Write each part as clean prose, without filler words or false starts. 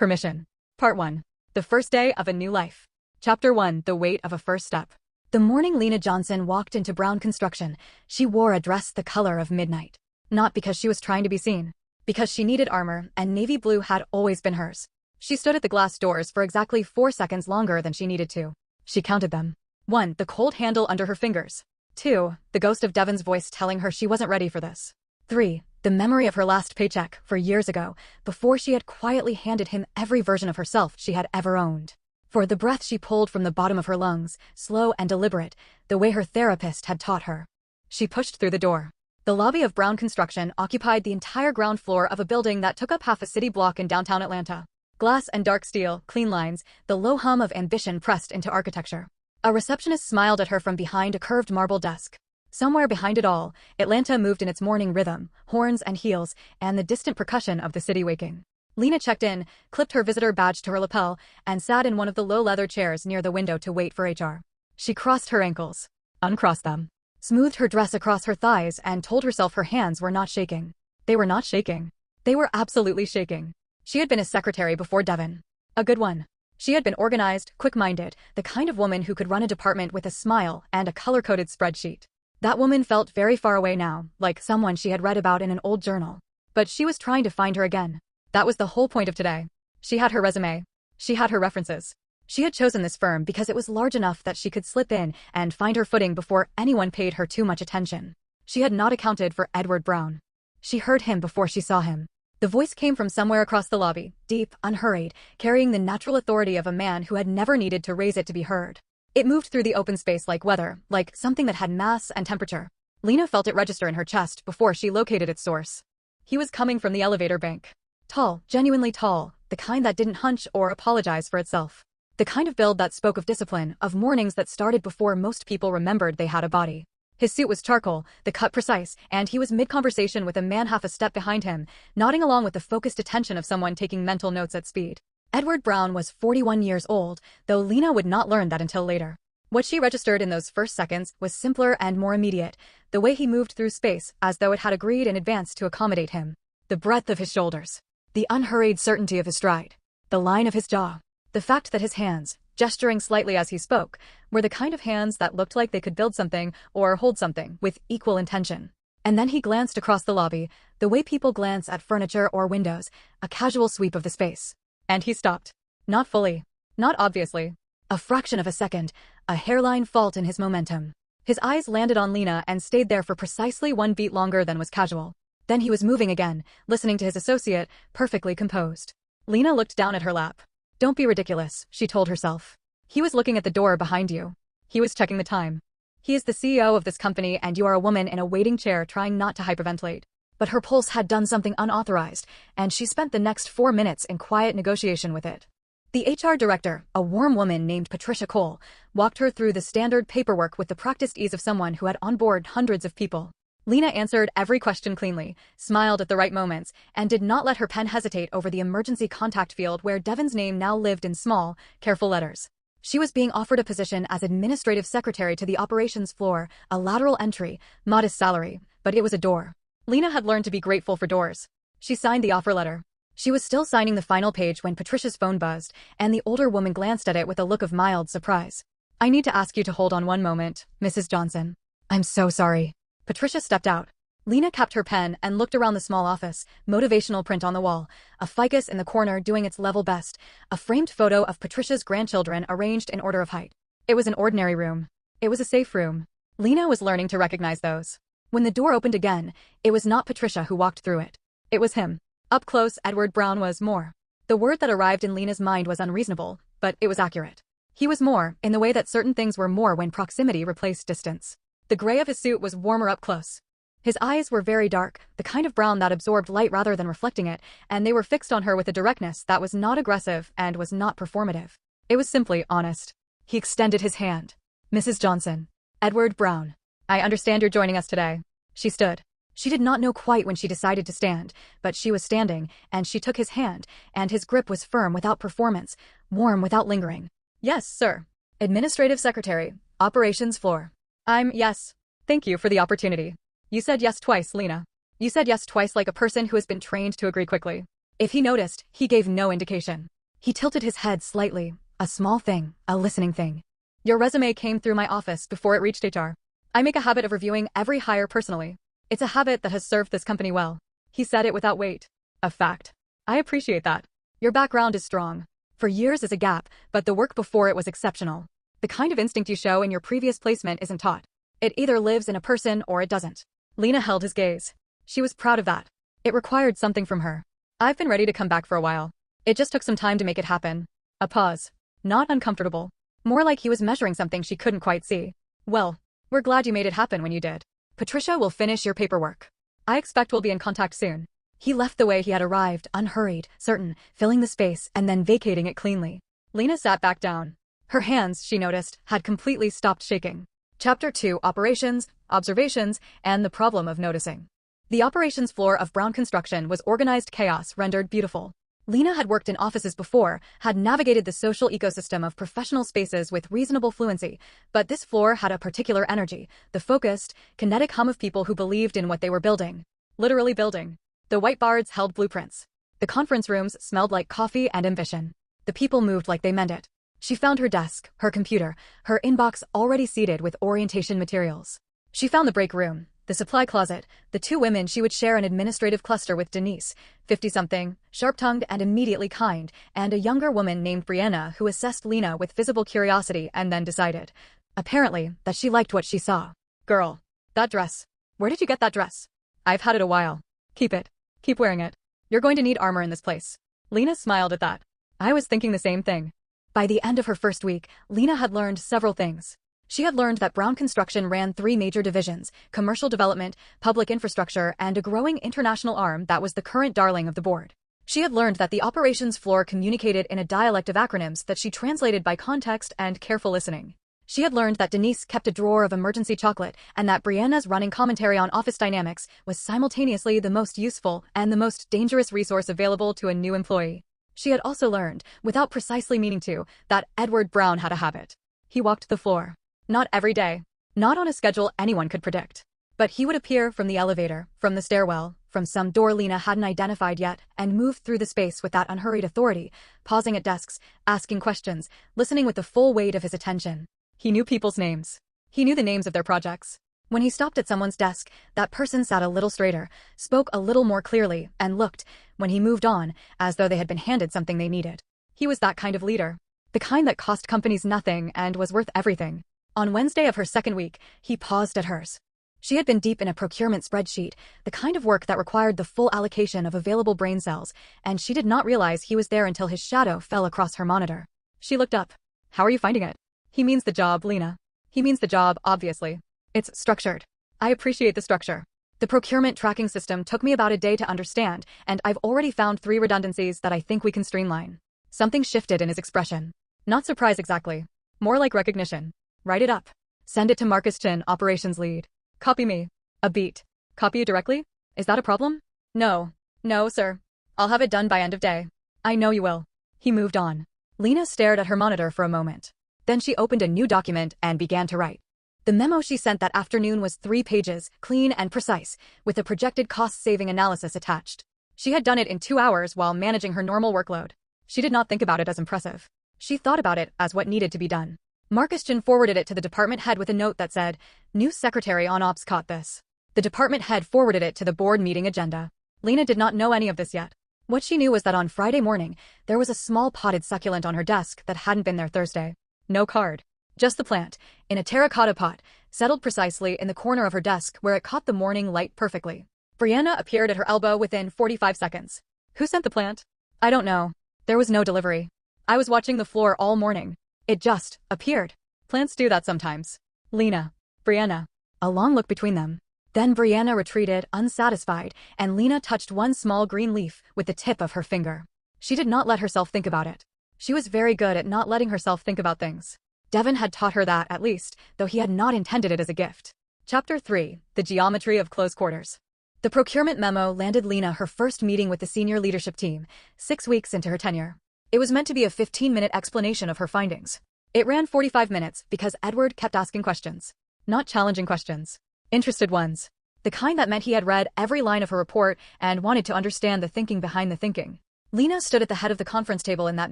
Permission. Part 1. The First Day of a New Life. Chapter 1. The Weight of a First Step. The morning LENA JOHNSON walked into Brown Construction, she wore a dress the color of midnight. Not because she was trying to be seen. Because she needed armor, and navy blue had always been hers. She stood at the glass doors for exactly 4 seconds longer than she needed to. She counted them. 1. The cold handle under her fingers. 2. The ghost of Devon's voice telling her she wasn't ready for this. 3. The memory of her last paycheck, for years ago, before she had quietly handed him every version of herself she had ever owned. 4. The breath she pulled from the bottom of her lungs, slow and deliberate, the way her therapist had taught her. She pushed through the door. The lobby of Brown Construction occupied the entire ground floor of a building that took up half a city block in downtown Atlanta. Glass and dark steel, clean lines, the low hum of ambition pressed into architecture. A receptionist smiled at her from behind a curved marble desk. Somewhere behind it all, Atlanta moved in its morning rhythm, horns and heels, and the distant percussion of the city waking. LENA checked in, clipped her visitor badge to her lapel, and sat in one of the low leather chairs near the window to wait for HR. She crossed her ankles, uncrossed them, smoothed her dress across her thighs, and told herself her hands were not shaking. They were not shaking. They were absolutely shaking. She had been a secretary before Devon. A good one. She had been organized, quick-minded, the kind of woman who could run a department with a smile and a color-coded spreadsheet. That woman felt very far away now, like someone she had read about in an old journal. But she was trying to find her again. That was the whole point of today. She had her resume. She had her references. She had chosen this firm because it was large enough that she could slip in and find her footing before anyone paid her too much attention. She had not accounted for Edward Brown. She heard him before she saw him. The voice came from somewhere across the lobby, deep, unhurried, carrying the natural authority of a man who had never needed to raise it to be heard. It moved through the open space like weather, like something that had mass and temperature. LENA felt it register in her chest before she located its source. He was coming from the elevator bank. Tall, genuinely tall, the kind that didn't hunch or apologize for itself. The kind of build that spoke of discipline, of mornings that started before most people remembered they had a body. His suit was charcoal, the cut precise, and he was mid-conversation with a man half a step behind him, nodding along with the focused attention of someone taking mental notes at speed. Edward Brown was 41 years old, though LENA would not learn that until later. What she registered in those first seconds was simpler and more immediate, the way he moved through space as though it had agreed in advance to accommodate him. The breadth of his shoulders. The unhurried certainty of his stride. The line of his jaw. The fact that his hands, gesturing slightly as he spoke, were the kind of hands that looked like they could build something or hold something with equal intention. And then he glanced across the lobby, the way people glance at furniture or windows, a casual sweep of the space. And he stopped. Not fully. Not obviously. A fraction of a second, a hairline fault in his momentum. His eyes landed on LENA and stayed there for precisely 1 beat longer than was casual. Then he was moving again, listening to his associate, perfectly composed. LENA looked down at her lap. Don't be ridiculous, she told herself. He was looking at the door behind you. He was checking the time. He is the CEO of this company and you are a woman in a waiting chair trying not to hyperventilate. But her pulse had done something unauthorized, and she spent the next 4 minutes in quiet negotiation with it. The HR director, a warm woman named Patricia Cole, walked her through the standard paperwork with the practiced ease of someone who had onboarded hundreds of people. LENA answered every question cleanly, smiled at the right moments, and did not let her pen hesitate over the emergency contact field where Devon's name now lived in small, careful letters. She was being offered a position as administrative secretary to the operations floor, a lateral entry, modest salary, but it was a door. LENA had learned to be grateful for doors. She signed the offer letter. She was still signing the final page when Patricia's phone buzzed, and the older woman glanced at it with a look of mild surprise. I need to ask you to hold on one moment, Mrs. Johnson. I'm so sorry. Patricia stepped out. LENA capped her pen and looked around the small office, motivational print on the wall, a ficus in the corner doing its level best, a framed photo of Patricia's grandchildren arranged in order of height. It was an ordinary room. It was a safe room. LENA was learning to recognize those. When the door opened again, it was not Patricia who walked through it. It was him. Up close, Edward Brown was more. The word that arrived in LENA's mind was unreasonable, but it was accurate. He was more, in the way that certain things were more when proximity replaced distance. The gray of his suit was warmer up close. His eyes were very dark, the kind of brown that absorbed light rather than reflecting it, and they were fixed on her with a directness that was not aggressive and was not performative. It was simply honest. He extended his hand. Mrs. Johnson. Edward Brown. I understand you're joining us today. She stood. She did not know quite when she decided to stand, but she was standing, and she took his hand, and his grip was firm without performance, warm without lingering. Yes, sir. Administrative secretary, operations floor. Yes. Thank you for the opportunity. You said yes twice, LENA. You said yes twice like a person who has been trained to agree quickly. If he noticed, he gave no indication. He tilted his head slightly, a small thing, a listening thing. Your resume came through my office before it reached HR. I make a habit of reviewing every hire personally. It's a habit that has served this company well. He said it without weight. A fact. I appreciate that. Your background is strong. For years is a gap, but the work before it was exceptional. The kind of instinct you show in your previous placement isn't taught. It either lives in a person or it doesn't. Lena held his gaze. She was proud of that. It required something from her. I've been ready to come back for a while. It just took some time to make it happen. A pause. Not uncomfortable. More like he was measuring something she couldn't quite see. Well, we're glad you made it happen when you did. Patricia will finish your paperwork. I expect we'll be in contact soon. He left the way he had arrived, unhurried, certain, filling the space and then vacating it cleanly. Lena sat back down. Her hands, she noticed, had completely stopped shaking. Chapter 2: Operations, Observations, and the Problem of Noticing. The operations floor of Brown Construction was organized chaos rendered beautiful. Lena had worked in offices before, had navigated the social ecosystem of professional spaces with reasonable fluency, but this floor had a particular energy, the focused, kinetic hum of people who believed in what they were building. Literally building. The whiteboards held blueprints. The conference rooms smelled like coffee and ambition. The people moved like they meant it. She found her desk, her computer, her inbox already seated with orientation materials. She found the break room, the supply closet, the two women she would share an administrative cluster with: Denise, 50-something, sharp-tongued and immediately kind, and a younger woman named Brianna who assessed Lena with visible curiosity and then decided, apparently, that she liked what she saw. Girl. That dress. Where did you get that dress? I've had it a while. Keep it. Keep wearing it. You're going to need armor in this place. Lena smiled at that. I was thinking the same thing. By the end of her first week, Lena had learned several things. She had learned that Brown Construction ran 3 major divisions: commercial development, public infrastructure, and a growing international arm that was the current darling of the board. She had learned that the operations floor communicated in a dialect of acronyms that she translated by context and careful listening. She had learned that Denise kept a drawer of emergency chocolate and that Brianna's running commentary on office dynamics was simultaneously the most useful and the most dangerous resource available to a new employee. She had also learned, without precisely meaning to, that Edward Brown had a habit. He walked the floor. Not every day. Not on a schedule anyone could predict. But he would appear from the elevator, from the stairwell, from some door Lena hadn't identified yet, and move through the space with that unhurried authority, pausing at desks, asking questions, listening with the full weight of his attention. He knew people's names. He knew the names of their projects. When he stopped at someone's desk, that person sat a little straighter, spoke a little more clearly, and looked, when he moved on, as though they had been handed something they needed. He was that kind of leader. The kind that cost companies nothing and was worth everything. On Wednesday of her second week, he paused at hers. She had been deep in a procurement spreadsheet, the kind of work that required the full allocation of available brain cells, and she did not realize he was there until his shadow fell across her monitor. She looked up. How are you finding it? He means the job, Lena. He means the job, obviously. It's structured. I appreciate the structure. The procurement tracking system took me about a day to understand, and I've already found 3 redundancies that I think we can streamline. Something shifted in his expression. Not surprise exactly. More like recognition. Write it up. Send it to Marcus Chin, operations lead. Copy me. A beat. Copy you directly? Is that a problem? No. No, sir. I'll have it done by end of day. I know you will. He moved on. Lena stared at her monitor for a moment. Then she opened a new document and began to write. The memo she sent that afternoon was 3 pages, clean and precise, with a projected cost-saving analysis attached. She had done it in 2 hours while managing her normal workload. She did not think about it as impressive. She thought about it as what needed to be done. Marcus Chin forwarded it to the department head with a note that said, "New secretary on ops caught this." The department head forwarded it to the board meeting agenda. Lena did not know any of this yet. What she knew was that on Friday morning, there was a small potted succulent on her desk that hadn't been there Thursday. No card. Just the plant, in a terracotta pot, settled precisely in the corner of her desk where it caught the morning light perfectly. Brianna appeared at her elbow within 45 seconds. Who sent the plant? I don't know. There was no delivery. I was watching the floor all morning. It just appeared. Plants do that sometimes. Lena. Brianna. A long look between them. Then Brianna retreated, unsatisfied, and Lena touched one small green leaf with the tip of her finger. She did not let herself think about it. She was very good at not letting herself think about things. Devin had taught her that, at least, though he had not intended it as a gift. Chapter 3: The Geometry of Close Quarters. The procurement memo landed Lena her first meeting with the senior leadership team, 6 weeks into her tenure. It was meant to be a 15-minute explanation of her findings. It ran 45 minutes because Edward kept asking questions. Not challenging questions. Interested ones. The kind that meant he had read every line of her report and wanted to understand the thinking behind the thinking. Lena stood at the head of the conference table in that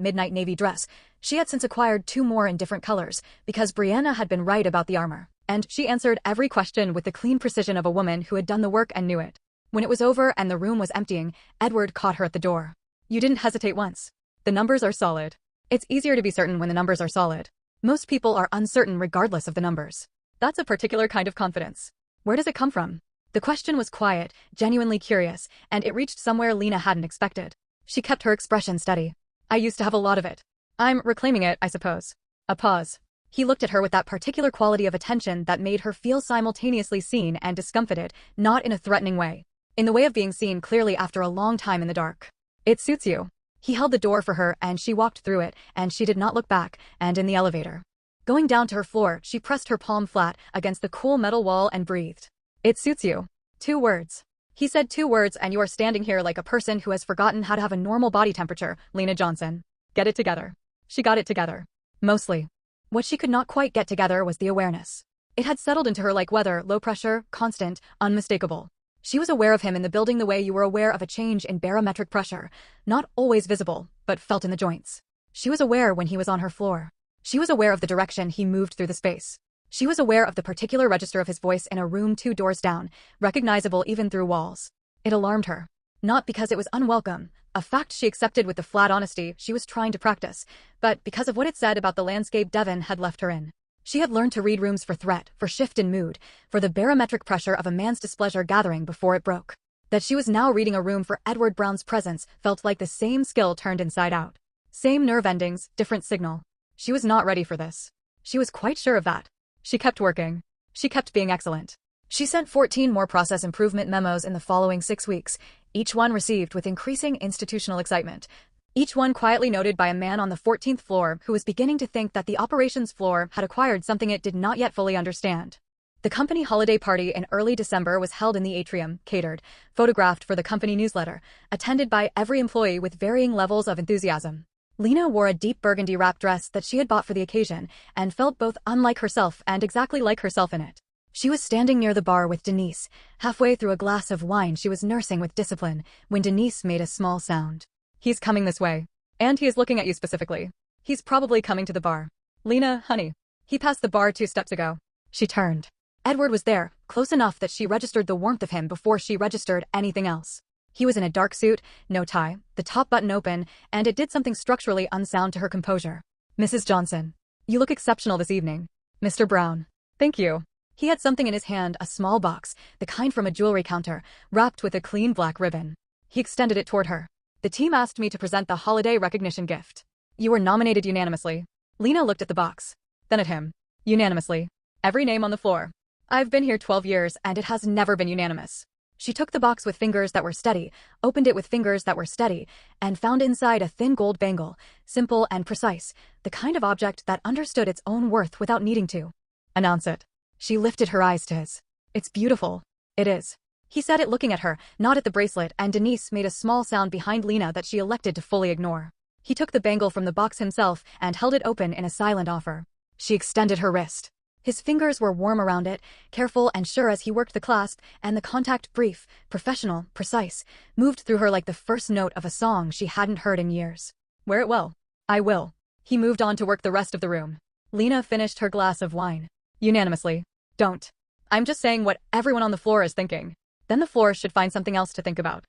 midnight navy dress. She had since acquired 2 more in different colors, because Brianna had been right about the armor. And she answered every question with the clean precision of a woman who had done the work and knew it. When it was over and the room was emptying, Edward caught her at the door. "You didn't hesitate once. The numbers are solid." It's easier to be certain when the numbers are solid. Most people are uncertain regardless of the numbers. That's a particular kind of confidence. Where does it come from? The question was quiet, genuinely curious, and it reached somewhere Lena hadn't expected. She kept her expression steady. "I used to have a lot of it. I'm reclaiming it, I suppose." A pause. He looked at her with that particular quality of attention that made her feel simultaneously seen and discomfited, not in a threatening way. In the way of being seen clearly after a long time in the dark. "It suits you." He held the door for her and she walked through it, and she did not look back, and in the elevator. Going down to her floor, she pressed her palm flat against the cool metal wall and breathed. "It suits you." 2 words. He said 2 words, and you are standing here like a person who has forgotten how to have a normal body temperature, Lena Johnson. Get it together. She got it together. Mostly. What she could not quite get together was the awareness. It had settled into her like weather, low pressure, constant, unmistakable. She was aware of him in the building the way you were aware of a change in barometric pressure, not always visible, but felt in the joints. She was aware when he was on her floor. She was aware of the direction he moved through the space. She was aware of the particular register of his voice in a room 2 doors down, recognizable even through walls. It alarmed her. Not because it was unwelcome, a fact she accepted with the flat honesty she was trying to practice, but because of what it said about the landscape Devon had left her in. She had learned to read rooms for threat, for shift in mood, for the barometric pressure of a man's displeasure gathering before it broke. That she was now reading a room for Edward Brown's presence felt like the same skill turned inside out. Same nerve endings, different signal. She was not ready for this. She was quite sure of that. She kept working. She kept being excellent. She sent 14 more process improvement memos in the following 6 weeks, each one received with increasing institutional excitement. Each one quietly noted by a man on the 14th floor who was beginning to think that the operations floor had acquired something it did not yet fully understand. The company holiday party in early December was held in the atrium, catered, photographed for the company newsletter, attended by every employee with varying levels of enthusiasm. Lena wore a deep burgundy wrap dress that she had bought for the occasion, and felt both unlike herself and exactly like herself in it. She was standing near the bar with Denise. Halfway through a glass of wine she was nursing with discipline, when Denise made a small sound. "He's coming this way. And he is looking at you specifically. He's probably coming to the bar. Lena, honey. He passed the bar 2 steps ago." She turned. Edward was there, close enough that she registered the warmth of him before she registered anything else. He was in a dark suit, no tie, the top button open, and it did something structurally unsound to her composure. "Mrs. Johnson. You look exceptional this evening." "Mr. Brown. Thank you." He had something in his hand, a small box, the kind from a jewelry counter, wrapped with a clean black ribbon. He extended it toward her. "The team asked me to present the holiday recognition gift. You were nominated unanimously." Lena looked at the box. Then at him. "Unanimously. Every name on the floor. I've been here 12 years and it has never been unanimous." She took the box with fingers that were steady, opened it with fingers that were steady, and found inside a thin gold bangle, simple and precise, the kind of object that understood its own worth without needing to announce it. She lifted her eyes to his. "It's beautiful." "It is." He said it looking at her, not at the bracelet, and Denise made a small sound behind Lena that she elected to fully ignore. He took the bangle from the box himself and held it open in a silent offer. She extended her wrist. His fingers were warm around it, careful and sure as he worked the clasp, and the contact brief, professional, precise, moved through her like the first note of a song she hadn't heard in years. "Wear it well." "I will." He moved on to work the rest of the room. Lena finished her glass of wine. "Unanimously." "Don't. I'm just saying what everyone on the floor is thinking. Then the floor should find something else to think about."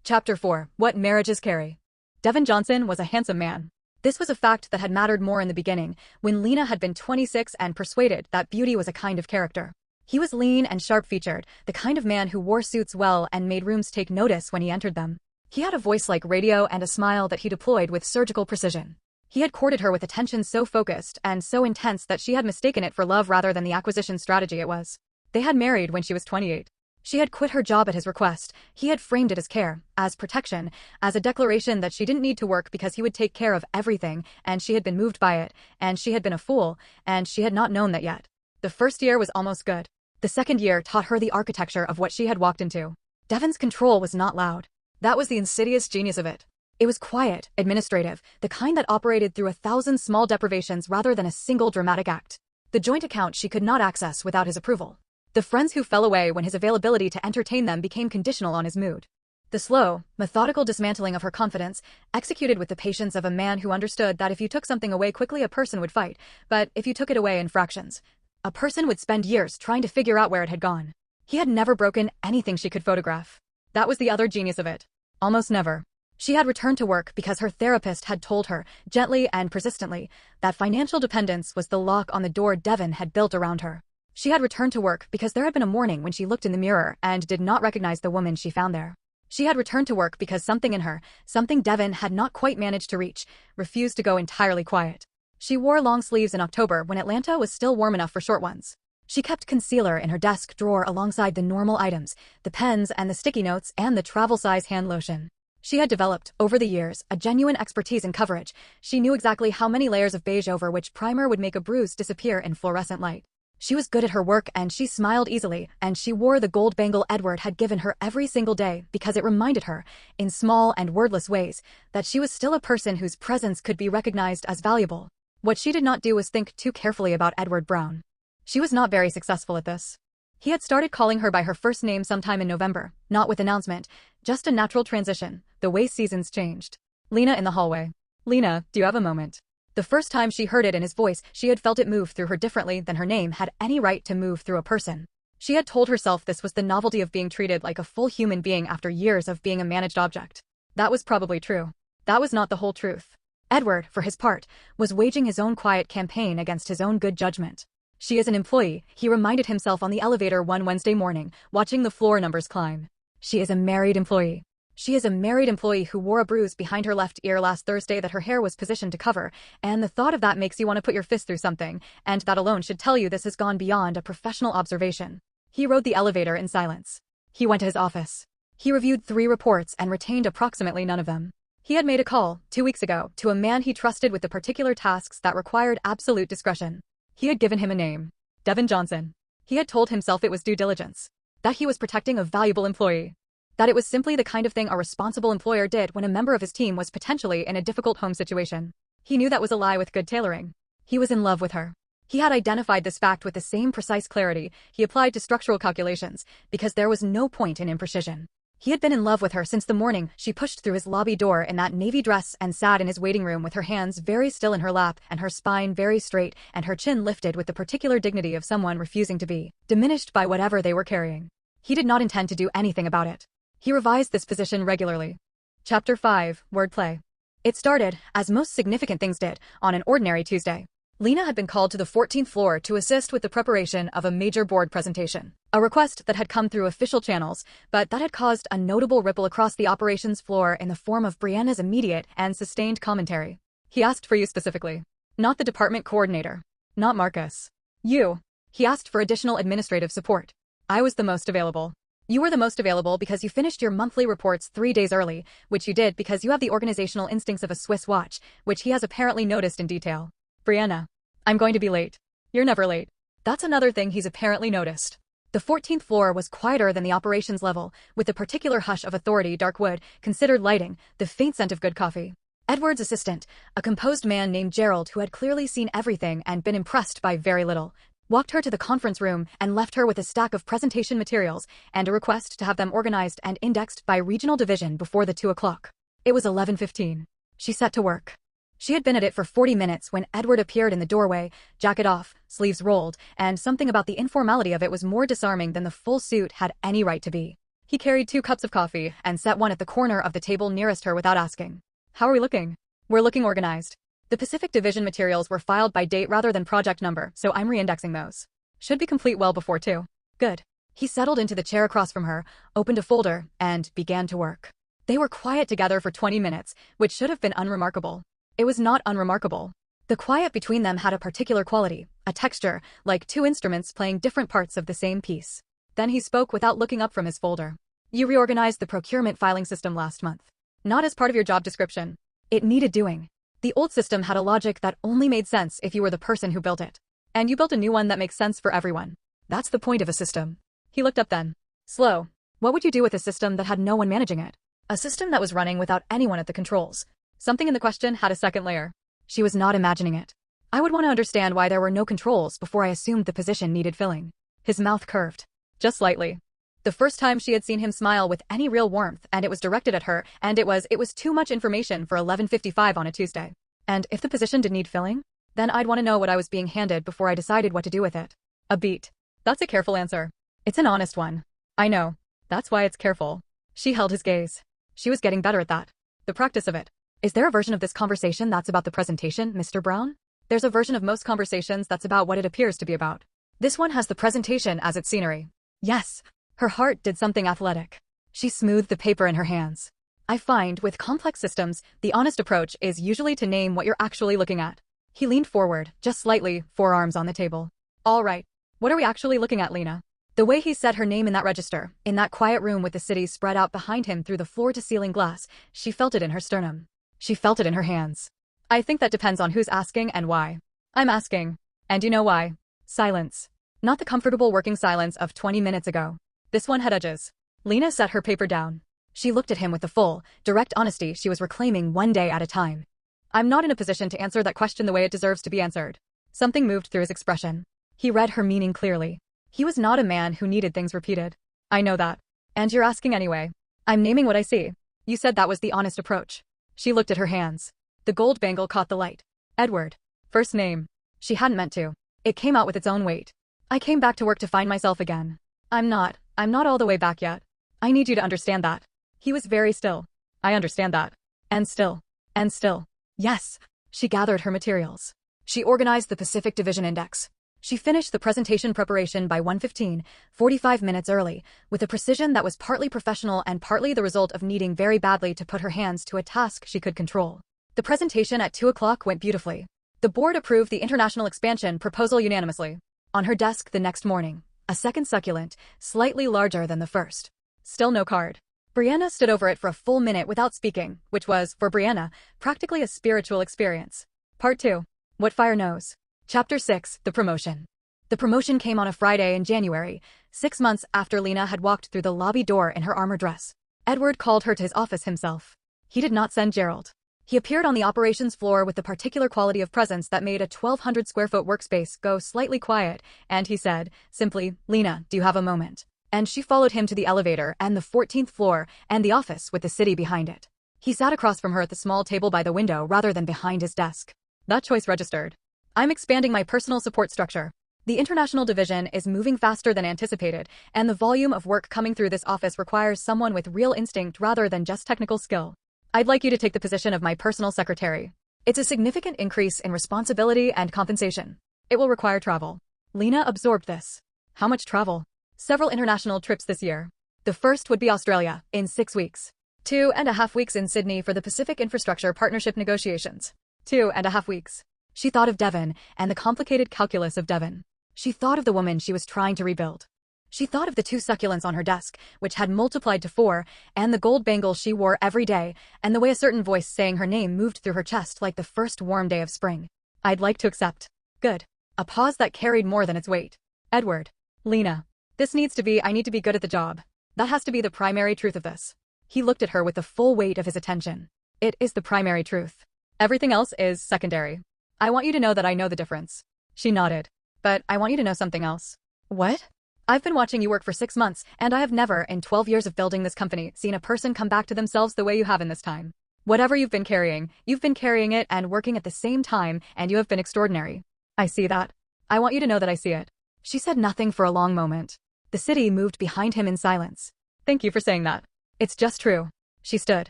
Chapter 4. What Marriages Carry. Devon Johnson was a handsome man. This was a fact that had mattered more in the beginning, when Lena had been 26 and persuaded that beauty was a kind of character. He was lean and sharp-featured, the kind of man who wore suits well and made rooms take notice when he entered them. He had a voice like radio and a smile that he deployed with surgical precision. He had courted her with attention so focused and so intense that she had mistaken it for love rather than the acquisition strategy it was. They had married when she was 28. She had quit her job at his request. He had framed it as care, as protection, as a declaration that she didn't need to work because he would take care of everything, and she had been moved by it, and she had been a fool, and she had not known that yet. The first year was almost good. The second year taught her the architecture of what she had walked into. Devon's control was not loud. That was the insidious genius of it. It was quiet, administrative, the kind that operated through 1,000 small deprivations rather than a single dramatic act. The joint account she could not access without his approval. The friends who fell away when his availability to entertain them became conditional on his mood. The slow, methodical dismantling of her confidence, executed with the patience of a man who understood that if you took something away quickly a person would fight, but if you took it away in fractions, a person would spend years trying to figure out where it had gone. He had never broken anything she could photograph. That was the other genius of it. Almost never. She had returned to work because her therapist had told her, gently and persistently, that financial dependence was the lock on the door Devon had built around her. She had returned to work because there had been a morning when she looked in the mirror and did not recognize the woman she found there. She had returned to work because something in her, something Devon had not quite managed to reach, refused to go entirely quiet. She wore long sleeves in October when Atlanta was still warm enough for short ones. She kept concealer in her desk drawer alongside the normal items, the pens and the sticky notes and the travel-size hand lotion. She had developed, over the years, a genuine expertise in coverage. She knew exactly how many layers of beige over which primer would make a bruise disappear in fluorescent light. She was good at her work and she smiled easily, and she wore the gold bangle Edward had given her every single day because it reminded her, in small and wordless ways, that she was still a person whose presence could be recognized as valuable. What she did not do was think too carefully about Edward Brown. She was not very successful at this. He had started calling her by her first name sometime in November, not with announcement, just a natural transition, the way seasons changed. Lena in the hallway. Lena, do you have a moment? The first time she heard it in his voice, she had felt it move through her differently than her name had any right to move through a person. She had told herself this was the novelty of being treated like a full human being after years of being a managed object. That was probably true. That was not the whole truth. Edward, for his part, was waging his own quiet campaign against his own good judgment. She is an employee, he reminded himself on the elevator one Wednesday morning, watching the floor numbers climb. She is a married employee. She is a married employee who wore a bruise behind her left ear last Thursday that her hair was positioned to cover, and the thought of that makes you want to put your fist through something, and that alone should tell you this has gone beyond a professional observation. He rode the elevator in silence. He went to his office. He reviewed 3 reports and retained approximately none of them. He had made a call, 2 weeks ago, to a man he trusted with the particular tasks that required absolute discretion. He had given him a name. Devon Johnson. He had told himself it was due diligence. That he was protecting a valuable employee. That it was simply the kind of thing a responsible employer did when a member of his team was potentially in a difficult home situation. He knew that was a lie with good tailoring. He was in love with her. He had identified this fact with the same precise clarity he applied to structural calculations, because there was no point in imprecision. He had been in love with her since the morning she pushed through his lobby door in that navy dress and sat in his waiting room with her hands very still in her lap and her spine very straight and her chin lifted with the particular dignity of someone refusing to be diminished by whatever they were carrying. He did not intend to do anything about it. He revised this position regularly. Chapter 5, Wordplay. It started, as most significant things did, on an ordinary Tuesday. Lena had been called to the 14th floor to assist with the preparation of a major board presentation. A request that had come through official channels, but that had caused a notable ripple across the operations floor in the form of Brianna's immediate and sustained commentary. He asked for you specifically. Not the department coordinator. Not Marcus. You. He asked for additional administrative support. I was the most available. You were the most available because you finished your monthly reports 3 days early, which you did because you have the organizational instincts of a Swiss watch, which he has apparently noticed in detail. Brianna. I'm going to be late. You're never late. That's another thing he's apparently noticed. The 14th floor was quieter than the operations level, with the particular hush of authority dark wood, considered lighting, the faint scent of good coffee. Edward's assistant, a composed man named Gerald who had clearly seen everything and been impressed by very little, walked her to the conference room and left her with a stack of presentation materials and a request to have them organized and indexed by regional division before the 2 o'clock. It was 11:15. She set to work. She had been at it for 40 minutes when Edward appeared in the doorway, jacket off, sleeves rolled, and something about the informality of it was more disarming than the full suit had any right to be. He carried 2 cups of coffee and set one at the corner of the table nearest her without asking. How are we looking? We're looking organized. The Pacific Division materials were filed by date rather than project number, so I'm re-indexing those. Should be complete well before 2. Good. He settled into the chair across from her, opened a folder, and began to work. They were quiet together for 20 minutes, which should have been unremarkable. It was not unremarkable. The quiet between them had a particular quality, a texture, like 2 instruments playing different parts of the same piece. Then he spoke without looking up from his folder. You reorganized the procurement filing system last month. Not as part of your job description. It needed doing. The old system had a logic that only made sense if you were the person who built it. And you built a new one that makes sense for everyone. That's the point of a system. He looked up then. Slow. What would you do with a system that had no one managing it? A system that was running without anyone at the controls. Something in the question had a second layer. She was not imagining it. I would want to understand why there were no controls before I assumed the position needed filling. His mouth curved. Just slightly. The first time she had seen him smile with any real warmth, and it was directed at her, and it was too much information for 11:55 on a Tuesday. And if the position did need filling, then I'd want to know what I was being handed before I decided what to do with it. A beat. That's a careful answer. It's an honest one. I know. That's why it's careful. She held his gaze. She was getting better at that. The practice of it. Is there a version of this conversation that's about the presentation, Mr. Brown? There's a version of most conversations that's about what it appears to be about. This one has the presentation as its scenery. Yes. Her heart did something athletic. She smoothed the paper in her hands. I find, with complex systems, the honest approach is usually to name what you're actually looking at. He leaned forward, just slightly, forearms on the table. All right. What are we actually looking at, Lena? The way he said her name in that register, in that quiet room with the city spread out behind him through the floor-to-ceiling glass, she felt it in her sternum. She felt it in her hands. I think that depends on who's asking and why. I'm asking. And you know why. Silence. Not the comfortable working silence of 20 minutes ago. This one had edges. Lena set her paper down. She looked at him with the full, direct honesty she was reclaiming one day at a time. I'm not in a position to answer that question the way it deserves to be answered. Something moved through his expression. He read her meaning clearly. He was not a man who needed things repeated. I know that. And you're asking anyway. I'm naming what I see. You said that was the honest approach. She looked at her hands. The gold bangle caught the light. Edward. First name. She hadn't meant to. It came out with its own weight. I came back to work to find myself again. I'm not all the way back yet. I need you to understand that. He was very still. I understand that. And still. And still. Yes. She gathered her materials. She organized the Pacific Division Index. She finished the presentation preparation by 1:15, 45 minutes early, with a precision that was partly professional and partly the result of needing very badly to put her hands to a task she could control. The presentation at 2 o'clock went beautifully. The board approved the international expansion proposal unanimously. On her desk the next morning, a second succulent, slightly larger than the first. Still no card. Brianna stood over it for a full minute without speaking, which was, for Brianna, practically a spiritual experience. Part 2. What Fire Knows. Chapter 6, The Promotion. The promotion came on a Friday in January, 6 months after Lena had walked through the lobby door in her armor dress. Edward called her to his office himself. He did not send Gerald. He appeared on the operations floor with the particular quality of presence that made a 1,200-square-foot workspace go slightly quiet, and he said, simply, "Lena, do you have a moment?" And she followed him to the elevator and the 14th floor and the office with the city behind it. He sat across from her at the small table by the window rather than behind his desk. That choice registered. I'm expanding my personal support structure. The international division is moving faster than anticipated, and the volume of work coming through this office requires someone with real instinct rather than just technical skill. I'd like you to take the position of my personal secretary. It's a significant increase in responsibility and compensation. It will require travel. Lena absorbed this. How much travel? Several international trips this year. The first would be Australia, in 6 weeks. 2.5 weeks in Sydney for the Pacific Infrastructure Partnership negotiations. 2.5 weeks. She thought of Devon and the complicated calculus of Devon. She thought of the woman she was trying to rebuild. She thought of the 2 succulents on her desk, which had multiplied to 4, and the gold bangle she wore every day, and the way a certain voice saying her name moved through her chest like the first warm day of spring. I'd like to accept. Good. A pause that carried more than its weight. Edward. Lena. I need to be good at the job. That has to be the primary truth of this. He looked at her with the full weight of his attention. It is the primary truth. Everything else is secondary. I want you to know that I know the difference. She nodded. But I want you to know something else. What? I've been watching you work for 6 months, and I have never, in 12 years of building this company, seen a person come back to themselves the way you have in this time. Whatever you've been carrying it and working at the same time, and you have been extraordinary. I see that. I want you to know that I see it. She said nothing for a long moment. The city moved behind him in silence. Thank you for saying that. It's just true. She stood.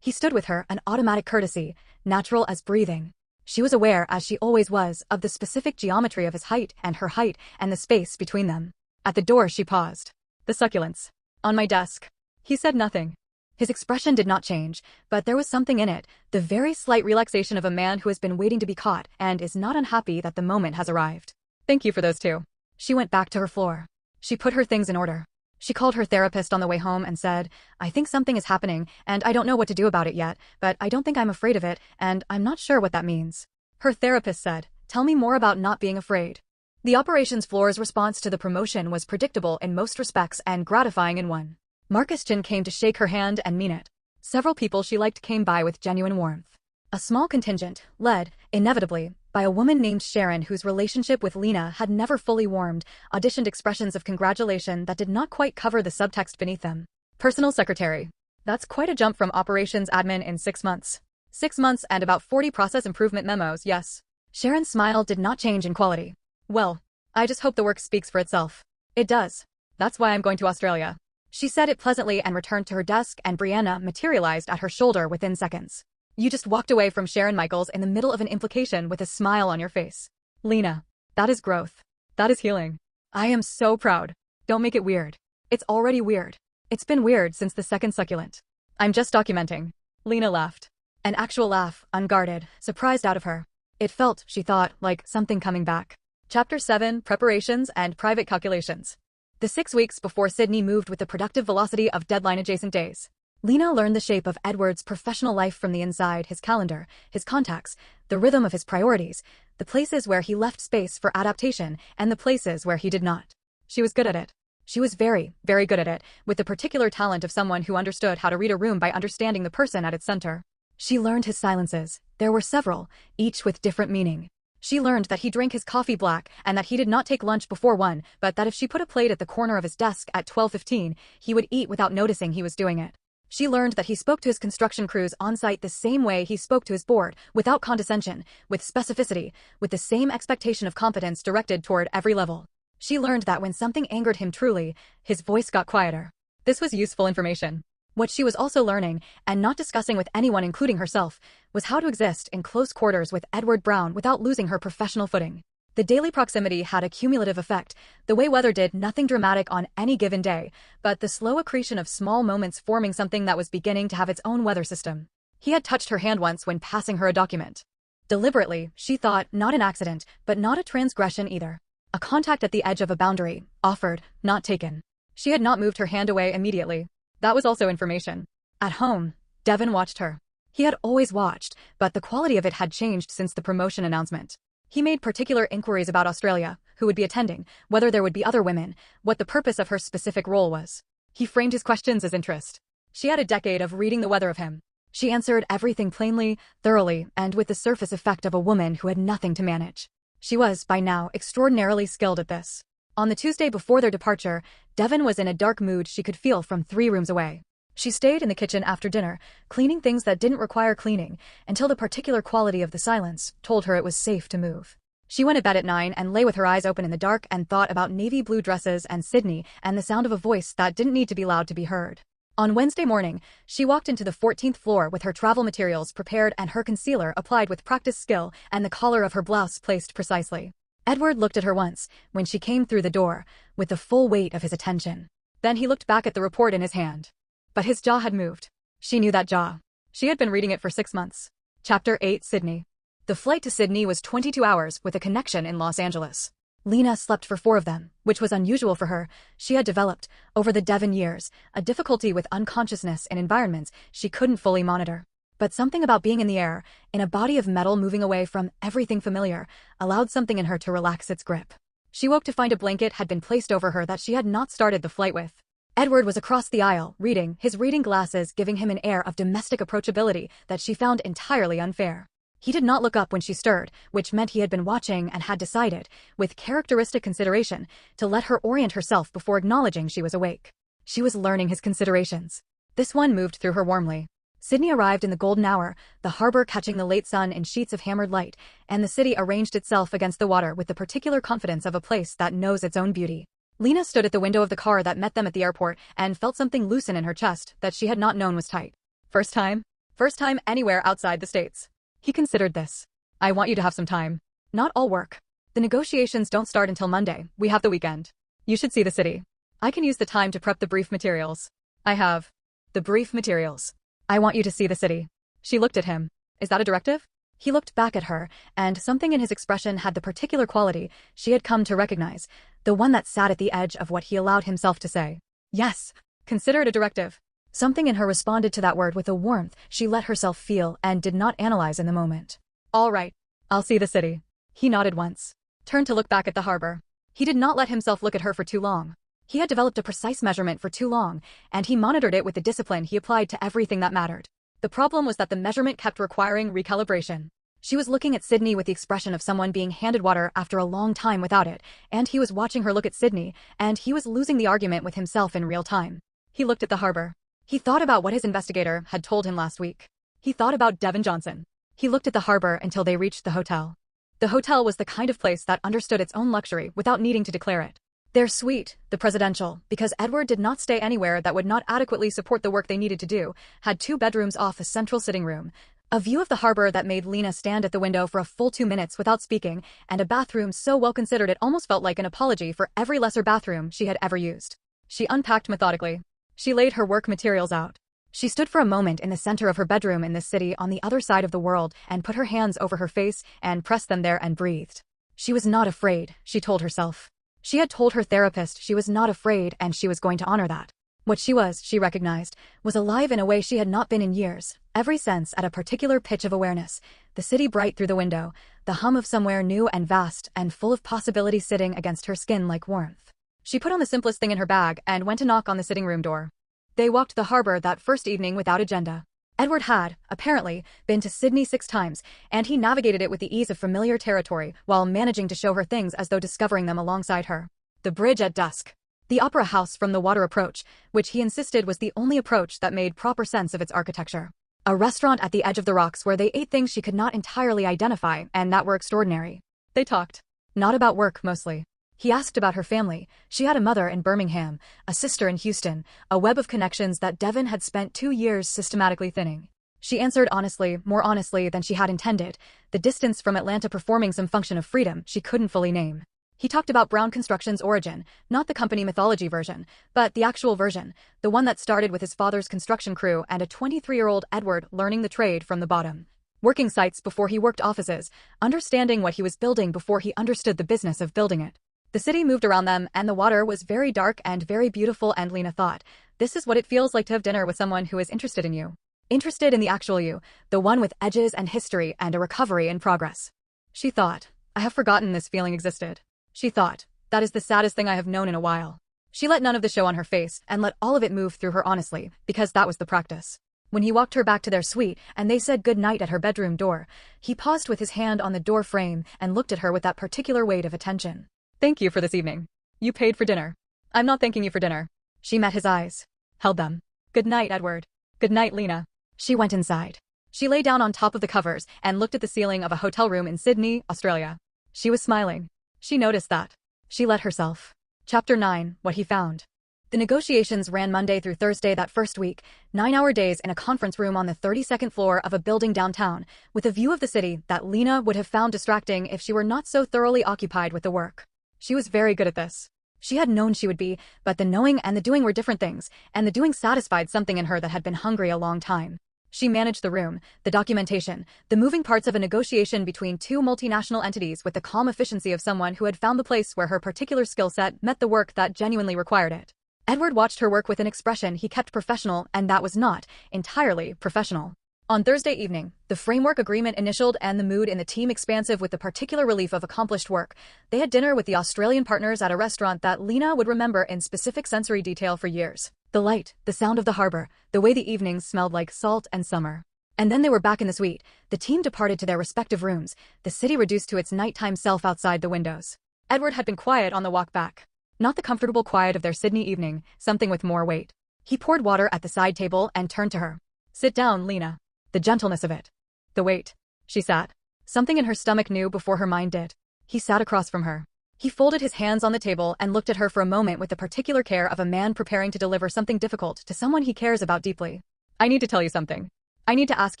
He stood with her, an automatic courtesy, natural as breathing. She was aware, as she always was, of the specific geometry of his height, and her height, and the space between them. At the door she paused. The succulents. On my desk. He said nothing. His expression did not change, but there was something in it, the very slight relaxation of a man who has been waiting to be caught and is not unhappy that the moment has arrived. Thank you for those 2. She went back to her floor. She put her things in order. She called her therapist on the way home and said, "I think something is happening, and I don't know what to do about it yet, but I don't think I'm afraid of it, and I'm not sure what that means." Her therapist said, "Tell me more about not being afraid." The operations floor's response to the promotion was predictable in most respects and gratifying in one. Marcus Chin came to shake her hand and mean it. Several people she liked came by with genuine warmth. A small contingent, led, inevitably, by a woman named Sharon whose relationship with Lena had never fully warmed, auditioned expressions of congratulation that did not quite cover the subtext beneath them. Personal secretary. That's quite a jump from operations admin in 6 months. 6 months and about 40 process improvement memos, yes. Sharon's smile did not change in quality. Well, I just hope the work speaks for itself. It does. That's why I'm going to Australia. She said it pleasantly and returned to her desk, and Brianna materialized at her shoulder within seconds. You just walked away from Sharon Michaels in the middle of an implication with a smile on your face. Lena, that is growth. That is healing. I am so proud. Don't make it weird. It's already weird. It's been weird since the second succulent. I'm just documenting. Lena laughed. An actual laugh, unguarded, surprised out of her. It felt, she thought, like something coming back. Chapter 7, Preparations and Private Calculations. The 6 weeks before Sydney moved with the productive velocity of deadline-adjacent days. Lena learned the shape of Edward's professional life from the inside, his calendar, his contacts, the rhythm of his priorities, the places where he left space for adaptation, and the places where he did not. She was good at it. She was very, very good at it, with the particular talent of someone who understood how to read a room by understanding the person at its center. She learned his silences. There were several, each with different meaning. She learned that he drank his coffee black and that he did not take lunch before 1, but that if she put a plate at the corner of his desk at 12:15, he would eat without noticing he was doing it. She learned that he spoke to his construction crews on site the same way he spoke to his board, without condescension, with specificity, with the same expectation of competence directed toward every level. She learned that when something angered him truly, his voice got quieter. This was useful information. What she was also learning, and not discussing with anyone including herself, was how to exist in close quarters with Edward Brown without losing her professional footing. The daily proximity had a cumulative effect. The way weather did nothing dramatic on any given day, but the slow accretion of small moments forming something that was beginning to have its own weather system. He had touched her hand once when passing her a document. Deliberately, she thought, not an accident, but not a transgression either. A contact at the edge of a boundary, offered, not taken. She had not moved her hand away immediately. That was also information. At home, Devon watched her. He had always watched, but the quality of it had changed since the promotion announcement. He made particular inquiries about Australia, who would be attending, whether there would be other women, what the purpose of her specific role was. He framed his questions as interest. She had a decade of reading the weather of him. She answered everything plainly, thoroughly, and with the surface effect of a woman who had nothing to manage. She was, by now, extraordinarily skilled at this. On the Tuesday before their departure, Devon was in a dark mood she could feel from 3 rooms away. She stayed in the kitchen after dinner, cleaning things that didn't require cleaning, until the particular quality of the silence told her it was safe to move. She went to bed at 9 and lay with her eyes open in the dark and thought about navy blue dresses and Sydney and the sound of a voice that didn't need to be loud to be heard. On Wednesday morning, she walked into the 14th floor with her travel materials prepared and her concealer applied with practiced skill and the collar of her blouse placed precisely. Edward looked at her once, when she came through the door, with the full weight of his attention. Then he looked back at the report in his hand. But his jaw had moved. She knew that jaw. She had been reading it for 6 months. Chapter 8, Sydney. The flight to Sydney was 22 hours with a connection in Los Angeles. Lena slept for 4 of them, which was unusual for her. She had developed, over the Devon years, a difficulty with unconsciousness in environments she couldn't fully monitor. But something about being in the air, in a body of metal moving away from everything familiar, allowed something in her to relax its grip. She woke to find a blanket had been placed over her that she had not started the flight with. Edward was across the aisle, reading, his reading glasses giving him an air of domestic approachability that she found entirely unfair. He did not look up when she stirred, which meant he had been watching and had decided, with characteristic consideration, to let her orient herself before acknowledging she was awake. She was learning his considerations. This one moved through her warmly. Sydney arrived in the golden hour, the harbor catching the late sun in sheets of hammered light, and the city arranged itself against the water with the particular confidence of a place that knows its own beauty. Lena stood at the window of the car that met them at the airport and felt something loosen in her chest that she had not known was tight. First time? First time anywhere outside the States. He considered this. I want you to have some time. Not all work. The negotiations don't start until Monday. We have the weekend. You should see the city. I can use the time to prep the brief materials. I have. The brief materials. I want you to see the city. She looked at him. Is that a directive? He looked back at her, and something in his expression had the particular quality she had come to recognize, the one that sat at the edge of what he allowed himself to say. Yes. Consider it a directive. Something in her responded to that word with a warmth she let herself feel and did not analyze in the moment. All right. I'll see the city. He nodded once. Turned to look back at the harbor. He did not let himself look at her for too long. He had developed a precise measurement for too long, and he monitored it with the discipline he applied to everything that mattered. The problem was that the measurement kept requiring recalibration. She was looking at Sydney with the expression of someone being handed water after a long time without it, and he was watching her look at Sydney, and he was losing the argument with himself in real time. He looked at the harbor. He thought about what his investigator had told him last week. He thought about Devin Johnson. He looked at the harbor until they reached the hotel. The hotel was the kind of place that understood its own luxury without needing to declare it. Their suite, the presidential, because Edward did not stay anywhere that would not adequately support the work they needed to do, had 2 bedrooms off a central sitting room, a view of the harbor that made Lena stand at the window for a full 2 minutes without speaking, and a bathroom so well considered it almost felt like an apology for every lesser bathroom she had ever used. She unpacked methodically. She laid her work materials out. She stood for a moment in the center of her bedroom in this city on the other side of the world and put her hands over her face and pressed them there and breathed. She was not afraid, she told herself. She had told her therapist she was not afraid and she was going to honor that. What she was, she recognized, was alive in a way she had not been in years, every sense at a particular pitch of awareness, the city bright through the window, the hum of somewhere new and vast and full of possibility sitting against her skin like warmth. She put on the simplest thing in her bag and went to knock on the sitting room door. They walked the harbor that first evening without agenda. Edward had, apparently, been to Sydney 6 times, and he navigated it with the ease of familiar territory while managing to show her things as though discovering them alongside her. The bridge at dusk. The opera house from the water approach, which he insisted was the only approach that made proper sense of its architecture. A restaurant at the edge of the rocks where they ate things she could not entirely identify and that were extraordinary. They talked. Not about work, mostly. He asked about her family. She had a mother in Birmingham, a sister in Houston, a web of connections that Devin had spent 2 years systematically thinning. She answered honestly, more honestly than she had intended, the distance from Atlanta performing some function of freedom she couldn't fully name. He talked about Brown Construction's origin, not the company mythology version, but the actual version, the one that started with his father's construction crew and a 23-year-old Edward learning the trade from the bottom. Working sites before he worked offices, understanding what he was building before he understood the business of building it. The city moved around them and the water was very dark and very beautiful, and Lena thought, this is what it feels like to have dinner with someone who is interested in you. Interested in the actual you, the one with edges and history and a recovery in progress. She thought, I have forgotten this feeling existed. She thought, that is the saddest thing I have known in a while. She let none of the show on her face and let all of it move through her honestly, because that was the practice. When he walked her back to their suite and they said good night at her bedroom door, he paused with his hand on the door frame and looked at her with that particular weight of attention. Thank you for this evening. You paid for dinner. I'm not thanking you for dinner. She met his eyes. Held them. Good night, Edward. Good night, Lena. She went inside. She lay down on top of the covers and looked at the ceiling of a hotel room in Sydney, Australia. She was smiling. She noticed that. She let herself. Chapter 9, What He Found. The negotiations ran Monday through Thursday that first week, 9-hour days in a conference room on the 32nd floor of a building downtown, with a view of the city that Lena would have found distracting if she were not so thoroughly occupied with the work. She was very good at this. She had known she would be, but the knowing and the doing were different things, and the doing satisfied something in her that had been hungry a long time. She managed the room, the documentation, the moving parts of a negotiation between 2 multinational entities with the calm efficiency of someone who had found the place where her particular skill set met the work that genuinely required it. Edward watched her work with an expression he kept professional, and that was not entirely professional. On Thursday evening, the framework agreement initialed and the mood in the team expansive with the particular relief of accomplished work. They had dinner with the Australian partners at a restaurant that Lena would remember in specific sensory detail for years. The light, the sound of the harbor, the way the evenings smelled like salt and summer. And then they were back in the suite. The team departed to their respective rooms, the city reduced to its nighttime self outside the windows. Edward had been quiet on the walk back. Not the comfortable quiet of their Sydney evening, something with more weight. He poured water at the side table and turned to her. Sit down, Lena. The gentleness of it. The weight. She sat. Something in her stomach knew before her mind did. He sat across from her. He folded his hands on the table and looked at her for a moment with the particular care of a man preparing to deliver something difficult to someone he cares about deeply. I need to tell you something. I need to ask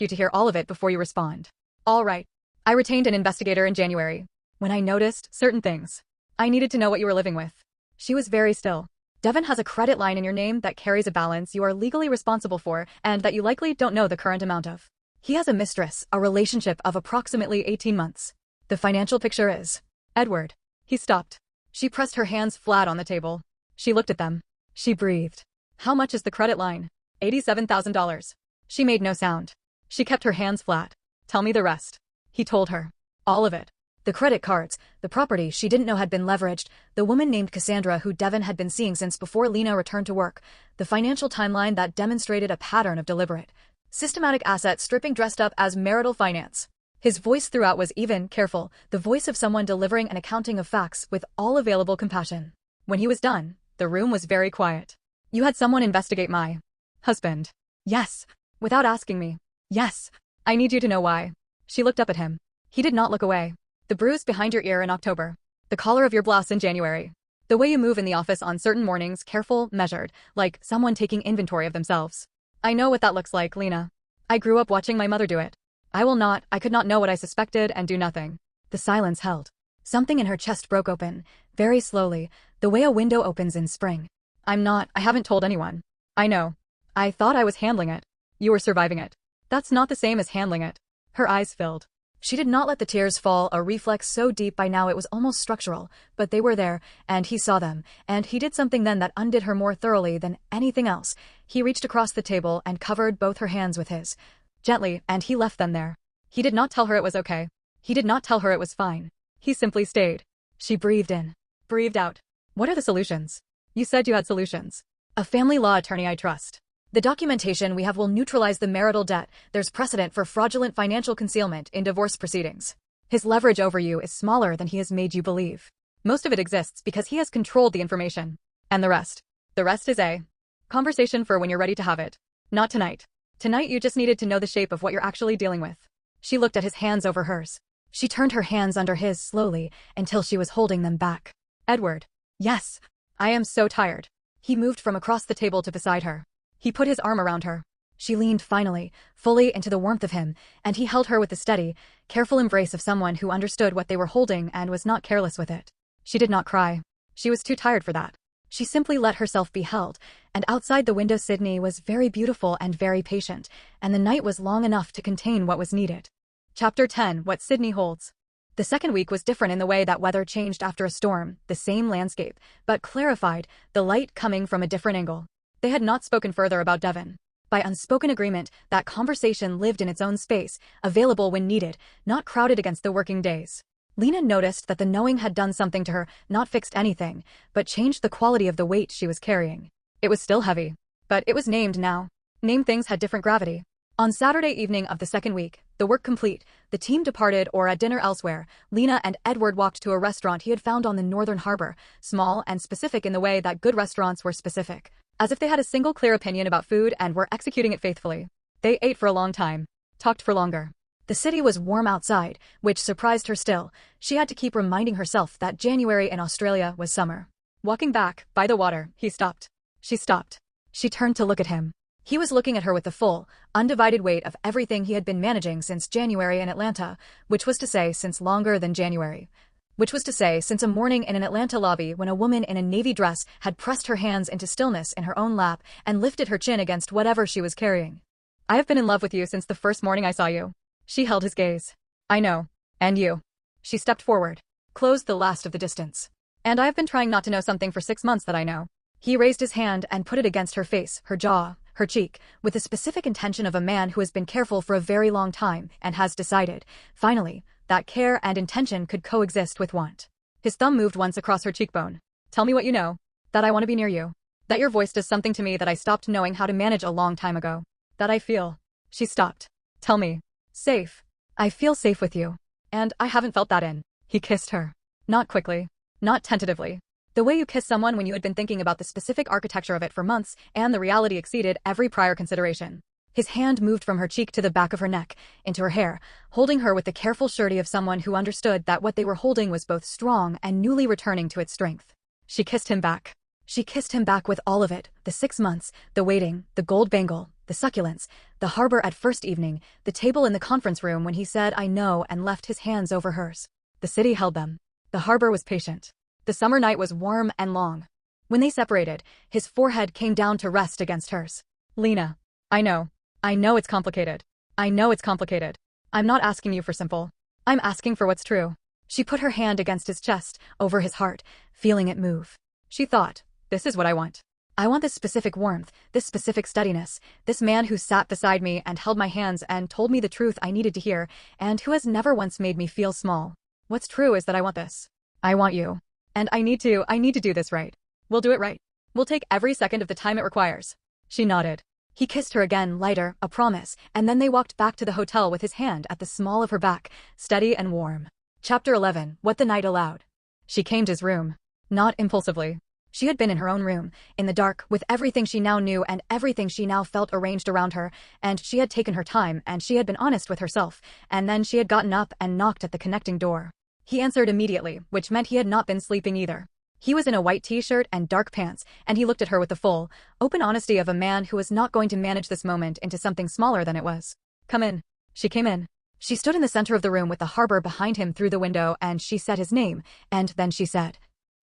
you to hear all of it before you respond. All right. I retained an investigator in January. When I noticed certain things, I needed to know what you were living with. She was very still. Devin has a credit line in your name that carries a balance you are legally responsible for and that you likely don't know the current amount of. He has a mistress, a relationship of approximately 18 months. The financial picture is. Edward. He stopped. She pressed her hands flat on the table. She looked at them. She breathed. How much is the credit line? $87,000. She made no sound. She kept her hands flat. Tell me the rest. He told her. All of it. The credit cards, the property she didn't know had been leveraged, the woman named Cassandra who Devin had been seeing since before Lena returned to work, the financial timeline that demonstrated a pattern of deliberate, Systematic asset stripping dressed up as marital finance. His voice throughout was even, careful, the voice of someone delivering an accounting of facts with all available compassion. When he was done, the room was very quiet. You had someone investigate my husband. Yes. Without asking me. Yes. I need you to know why. She looked up at him. He did not look away. The bruise behind your ear in October. The collar of your blouse in January. The way you move in the office on certain mornings, careful, measured, like someone taking inventory of themselves. I know what that looks like, Lena. I grew up watching my mother do it. I could not know what I suspected and do nothing. The silence held. Something in her chest broke open, very slowly, the way a window opens in spring. I haven't told anyone. I know. I thought I was handling it. You were surviving it. That's not the same as handling it. Her eyes filled. She did not let the tears fall, a reflex so deep by now it was almost structural, but they were there, and he saw them, and he did something then that undid her more thoroughly than anything else. He reached across the table and covered both her hands with his. Gently, and he left them there. He did not tell her it was okay. He did not tell her it was fine. He simply stayed. She breathed in. Breathed out. What are the solutions? You said you had solutions. A family law attorney I trust. The documentation we have will neutralize the marital debt. There's precedent for fraudulent financial concealment in divorce proceedings. His leverage over you is smaller than he has made you believe. Most of it exists because he has controlled the information. And the rest? The rest is a conversation for when you're ready to have it. Not tonight. Tonight you just needed to know the shape of what you're actually dealing with. She looked at his hands over hers. She turned her hands under his slowly until she was holding them back. Edward. Yes. I am so tired. He moved from across the table to beside her. He put his arm around her. She leaned finally, fully into the warmth of him, and he held her with the steady, careful embrace of someone who understood what they were holding and was not careless with it. She did not cry. She was too tired for that. She simply let herself be held, and outside the window Sydney was very beautiful and very patient, and the night was long enough to contain what was needed. Chapter 10. What Sydney Holds. The second week was different in the way that weather changed after a storm, the same landscape, but clarified, the light coming from a different angle. They had not spoken further about Devon. By unspoken agreement, that conversation lived in its own space, available when needed, not crowded against the working days. Lena noticed that the knowing had done something to her, not fixed anything, but changed the quality of the weight she was carrying. It was still heavy, but it was named now. Named things had different gravity. On Saturday evening of the second week, the work complete, the team departed or at dinner elsewhere, Lena and Edward walked to a restaurant he had found on the northern harbor, small and specific in the way that good restaurants were specific. As if they had a single clear opinion about food and were executing it faithfully. They ate for a long time. Talked for longer. The city was warm outside, which surprised her still. She had to keep reminding herself that January in Australia was summer. Walking back, by the water, he stopped. She stopped. She turned to look at him. He was looking at her with the full, undivided weight of everything he had been managing since January in Atlanta, which was to say since longer than January. Which was to say since a morning in an Atlanta lobby when a woman in a navy dress had pressed her hands into stillness in her own lap and lifted her chin against whatever she was carrying. I have been in love with you since the first morning I saw you. She held his gaze. I know. And you. She stepped forward. Closed the last of the distance. And I have been trying not to know something for 6 months that I know. He raised his hand and put it against her face, her jaw, her cheek, with the specific intention of a man who has been careful for a very long time and has decided, finally, that care and intention could coexist with want. His thumb moved once across her cheekbone. Tell me what you know. That I want to be near you. That your voice does something to me that I stopped knowing how to manage a long time ago. That I feel. She stopped. Tell me. Safe. I feel safe with you. And I haven't felt that in. He kissed her. Not quickly. Not tentatively. The way you kiss someone when you had been thinking about the specific architecture of it for months, and the reality exceeded every prior consideration. His hand moved from her cheek to the back of her neck, into her hair, holding her with the careful surety of someone who understood that what they were holding was both strong and newly returning to its strength. She kissed him back. She kissed him back with all of it, the 6 months, the waiting, the gold bangle, the succulents, the harbor at first evening, the table in the conference room when he said I know and left his hands over hers. The city held them. The harbor was patient. The summer night was warm and long. When they separated, his forehead came down to rest against hers. Lena. I know. I know it's complicated. I know it's complicated. I'm not asking you for simple. I'm asking for what's true. She put her hand against his chest, over his heart, feeling it move. She thought, this is what I want. I want this specific warmth, this specific steadiness, this man who sat beside me and held my hands and told me the truth I needed to hear, and who has never once made me feel small. What's true is that I want this. I want you. And I need to do this right. We'll do it right. We'll take every second of the time it requires. She nodded. He kissed her again, lighter, a promise, and then they walked back to the hotel with his hand at the small of her back, steady and warm. Chapter 11. What the night allowed. She came to his room. Not impulsively. She had been in her own room, in the dark, with everything she now knew and everything she now felt arranged around her, and she had taken her time and she had been honest with herself, and then she had gotten up and knocked at the connecting door. He answered immediately, which meant he had not been sleeping either. He was in a white t-shirt and dark pants, and he looked at her with the full, open honesty of a man who was not going to manage this moment into something smaller than it was. Come in. She came in. She stood in the center of the room with the harbor behind him through the window, and she said his name, and then she said,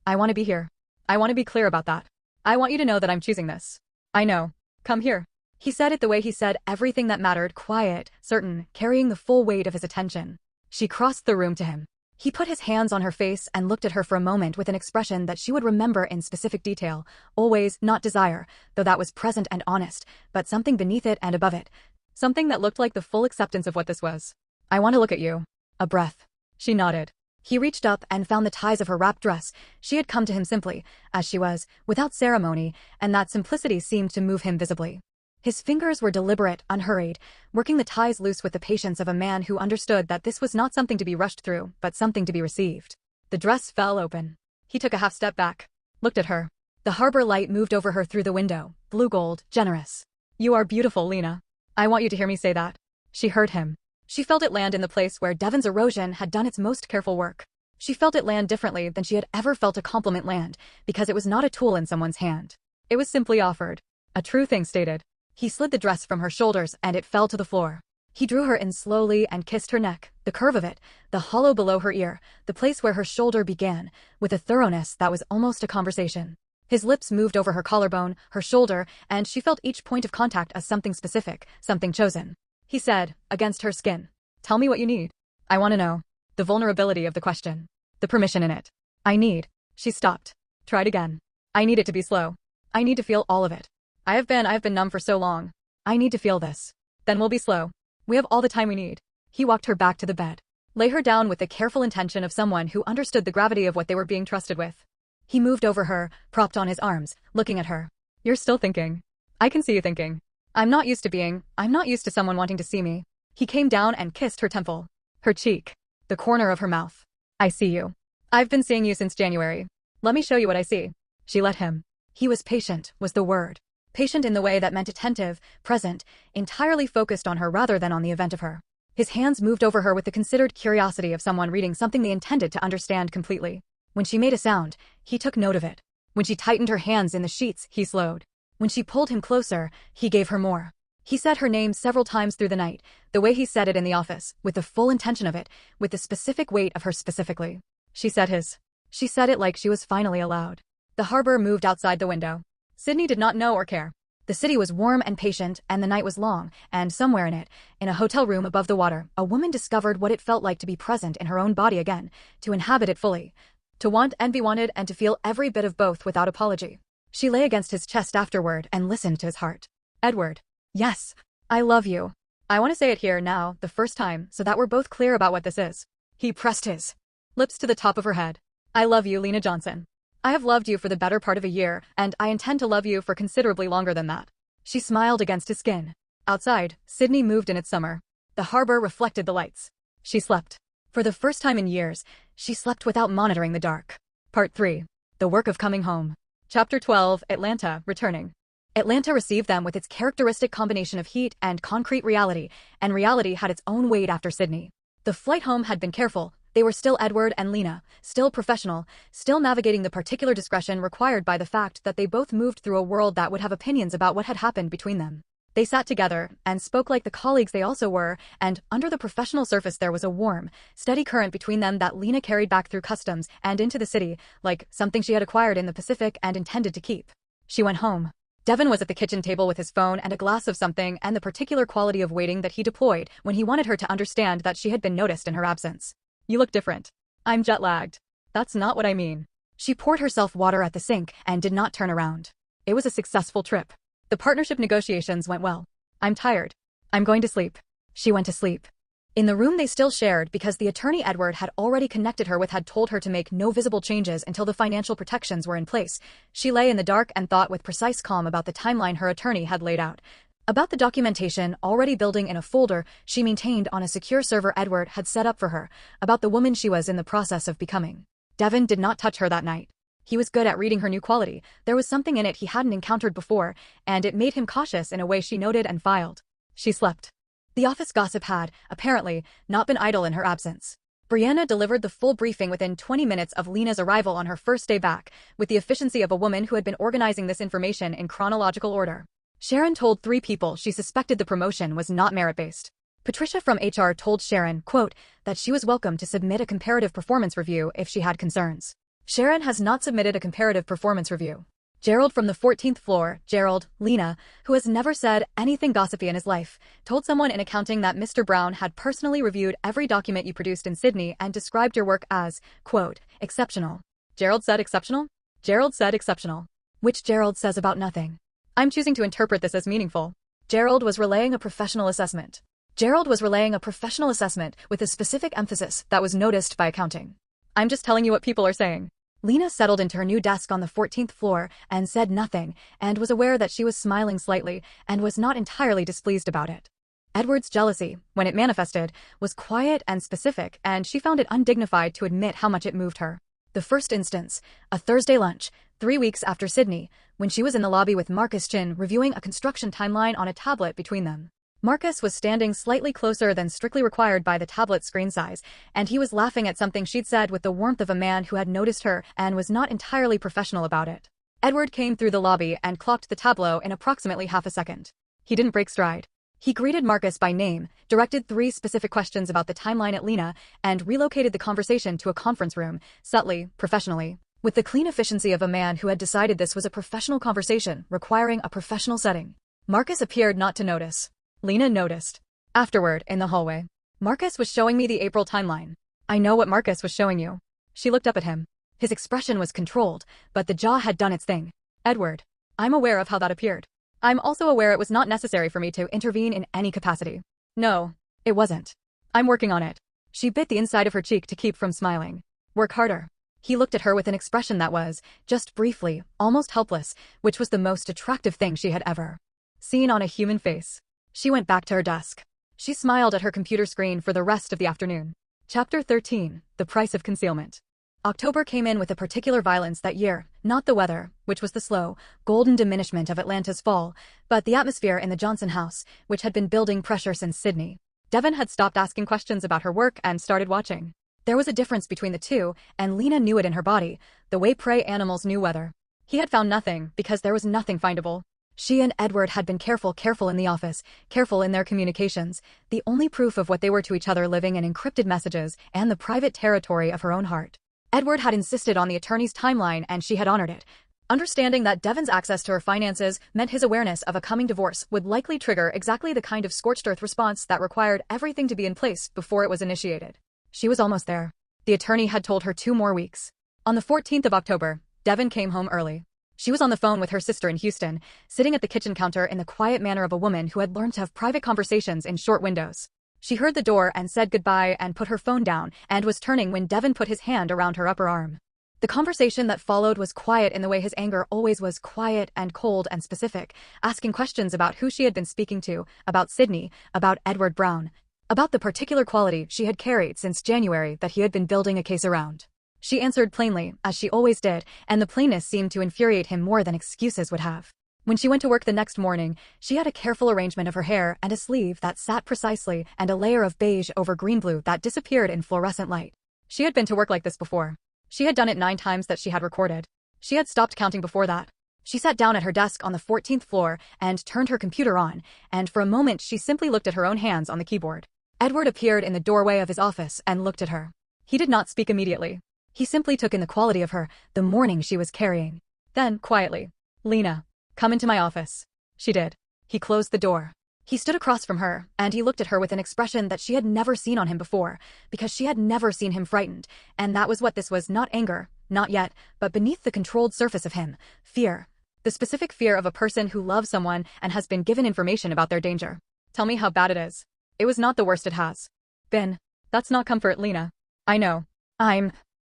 "I want to be here. I want to be clear about that. I want you to know that I'm choosing this. I know. Come here." He said it the way he said everything that mattered, quiet, certain, carrying the full weight of his attention. She crossed the room to him. He put his hands on her face and looked at her for a moment with an expression that she would remember in specific detail, always not desire, though that was present and honest, but something beneath it and above it. Something that looked like the full acceptance of what this was. "I want to look at you." A breath. She nodded. He reached up and found the ties of her wrapped dress. She had come to him simply, as she was, without ceremony, and that simplicity seemed to move him visibly. His fingers were deliberate, unhurried, working the ties loose with the patience of a man who understood that this was not something to be rushed through, but something to be received. The dress fell open. He took a half step back, looked at her. The harbor light moved over her through the window, blue gold, generous. "You are beautiful, Lena. I want you to hear me say that." She heard him. She felt it land in the place where Devon's erosion had done its most careful work. She felt it land differently than she had ever felt a compliment land, because it was not a tool in someone's hand. It was simply offered. A true thing stated. He slid the dress from her shoulders and it fell to the floor. He drew her in slowly and kissed her neck, the curve of it, the hollow below her ear, the place where her shoulder began, with a thoroughness that was almost a conversation. His lips moved over her collarbone, her shoulder, and she felt each point of contact as something specific, something chosen. He said, against her skin, "Tell me what you need. I want to know." The vulnerability of the question. The permission in it. "I need." She stopped. Tried again. "I need it to be slow. I need to feel all of it. I've been numb for so long. I need to feel this. Then we'll be slow. We have all the time we need." He walked her back to the bed. Lay her down with the careful intention of someone who understood the gravity of what they were being trusted with. He moved over her, propped on his arms, looking at her. "You're still thinking. I can see you thinking. I'm not used to someone wanting to see me." He came down and kissed her temple, her cheek, the corner of her mouth. "I see you. I've been seeing you since January. Let me show you what I see." She let him. He was patient, was the word. Patient in the way that meant attentive, present, entirely focused on her rather than on the event of her. His hands moved over her with the considered curiosity of someone reading something they intended to understand completely. When she made a sound, he took note of it. When she tightened her hands in the sheets, he slowed. When she pulled him closer, he gave her more. He said her name several times through the night, the way he said it in the office, with the full intention of it, with the specific weight of her specifically. She said his. She said it like she was finally allowed. The harbor moved outside the window. Sydney did not know or care. The city was warm and patient, and the night was long, and somewhere in it, in a hotel room above the water, a woman discovered what it felt like to be present in her own body again, to inhabit it fully, to want and be wanted and to feel every bit of both without apology. She lay against his chest afterward and listened to his heart. "Edward. Yes. I love you. I want to say it here now, the first time, so that we're both clear about what this is." He pressed his lips to the top of her head. "I love you, Lena Johnson. I have loved you for the better part of a year, and I intend to love you for considerably longer than that." She smiled against his skin. Outside, Sydney moved in its summer. The harbor reflected the lights. She slept. For the first time in years, she slept without monitoring the dark. Part 3. The work of coming home. Chapter 12. Atlanta, returning. Atlanta received them with its characteristic combination of heat and concrete reality, and reality had its own weight after Sydney. The flight home had been careful. They were still Edward and Lena, still professional, still navigating the particular discretion required by the fact that they both moved through a world that would have opinions about what had happened between them. They sat together and spoke like the colleagues they also were, and under the professional surface there was a warm, steady current between them that Lena carried back through customs and into the city, like something she had acquired in the Pacific and intended to keep. She went home. Devon was at the kitchen table with his phone and a glass of something and the particular quality of waiting that he deployed when he wanted her to understand that she had been noticed in her absence. "You look different." "I'm jet-lagged." "That's not what I mean." She poured herself water at the sink and did not turn around. It was a successful trip. The partnership negotiations went well. "I'm tired. I'm going to sleep." She went to sleep. In the room they still shared because the attorney Edward had already connected her with had told her to make no visible changes until the financial protections were in place. She lay in the dark and thought with precise calm about the timeline her attorney had laid out. About the documentation already building in a folder she maintained on a secure server Edward had set up for her, about the woman she was in the process of becoming. Devin did not touch her that night. He was good at reading her new quality. There was something in it he hadn't encountered before, and it made him cautious in a way she noted and filed. She slept. The office gossip had, apparently, not been idle in her absence. Brianna delivered the full briefing within 20 minutes of Lena's arrival on her first day back, with the efficiency of a woman who had been organizing this information in chronological order. Sharon told 3 people she suspected the promotion was not merit-based. Patricia from HR told Sharon, quote, that she was welcome to submit a comparative performance review if she had concerns. Sharon has not submitted a comparative performance review. Gerald from the 14th floor, Gerald, Lena, who has never said anything gossipy in his life, told someone in accounting that Mr. Brown had personally reviewed every document you produced in Sydney and described your work as, quote, exceptional. Gerald said exceptional? Gerald said exceptional. Which Gerald says about nothing. I'm choosing to interpret this as meaningful. Gerald was relaying a professional assessment. Gerald was relaying a professional assessment with a specific emphasis that was noticed by accounting. I'm just telling you what people are saying. Lena settled into her new desk on the 14th floor and said nothing, and was aware that she was smiling slightly and was not entirely displeased about it. Edward's jealousy, when it manifested, was quiet and specific, and she found it undignified to admit how much it moved her. The first instance, a Thursday lunch, 3 weeks after Sydney, when she was in the lobby with Marcus Chin reviewing a construction timeline on a tablet between them. Marcus was standing slightly closer than strictly required by the tablet's screen size, and he was laughing at something she'd said with the warmth of a man who had noticed her and was not entirely professional about it. Edward came through the lobby and clocked the tableau in approximately half a second. He didn't break stride. He greeted Marcus by name, directed 3 specific questions about the timeline at Lena, and relocated the conversation to a conference room, subtly, professionally, with the clean efficiency of a man who had decided this was a professional conversation requiring a professional setting. Marcus appeared not to notice. Lena noticed. Afterward, in the hallway, Marcus was showing me the April timeline. I know what Marcus was showing you. She looked up at him. His expression was controlled, but the jaw had done its thing. Edward, I'm aware of how that appeared. I'm also aware it was not necessary for me to intervene in any capacity. No, it wasn't. I'm working on it. She bit the inside of her cheek to keep from smiling. Work harder. He looked at her with an expression that was, just briefly, almost helpless, which was the most attractive thing she had ever seen on a human face. She went back to her desk. She smiled at her computer screen for the rest of the afternoon. Chapter 13, The Price of Concealment. October came in with a particular violence that year, not the weather, which was the slow, golden diminishment of Atlanta's fall, but the atmosphere in the Johnson house, which had been building pressure since Sydney. Devin had stopped asking questions about her work and started watching. There was a difference between the two, and Lena knew it in her body, the way prey animals knew weather. He had found nothing, because there was nothing findable. She and Edward had been careful in the office, careful in their communications, the only proof of what they were to each other living in encrypted messages and the private territory of her own heart. Edward had insisted on the attorney's timeline and she had honored it, understanding that Devin's access to her finances meant his awareness of a coming divorce would likely trigger exactly the kind of scorched earth response that required everything to be in place before it was initiated. She was almost there. The attorney had told her 2 more weeks. On the 14th of October, Devin came home early. She was on the phone with her sister in Houston, sitting at the kitchen counter in the quiet manner of a woman who had learned to have private conversations in short windows. She heard the door and said goodbye and put her phone down and was turning when Devin put his hand around her upper arm. The conversation that followed was quiet in the way his anger always was, quiet and cold and specific, asking questions about who she had been speaking to, about Sydney, about Edward Brown, about the particular quality she had carried since January that he had been building a case around. She answered plainly, as she always did, and the plainness seemed to infuriate him more than excuses would have. When she went to work the next morning, she had a careful arrangement of her hair and a sleeve that sat precisely and a layer of beige over green-blue that disappeared in fluorescent light. She had been to work like this before. She had done it 9 times that she had recorded. She had stopped counting before that. She sat down at her desk on the 14th floor and turned her computer on, and for a moment she simply looked at her own hands on the keyboard. Edward appeared in the doorway of his office and looked at her. He did not speak immediately. He simply took in the quality of her, the mourning she was carrying. Then, quietly, "Lena, come into my office." She did. He closed the door. He stood across from her, and he looked at her with an expression that she had never seen on him before, because she had never seen him frightened, and that was what this was, not anger, not yet, but beneath the controlled surface of him, fear. The specific fear of a person who loves someone and has been given information about their danger. "Tell me how bad it is." "It was not the worst it has been." "That's not comfort, Lena." "I know.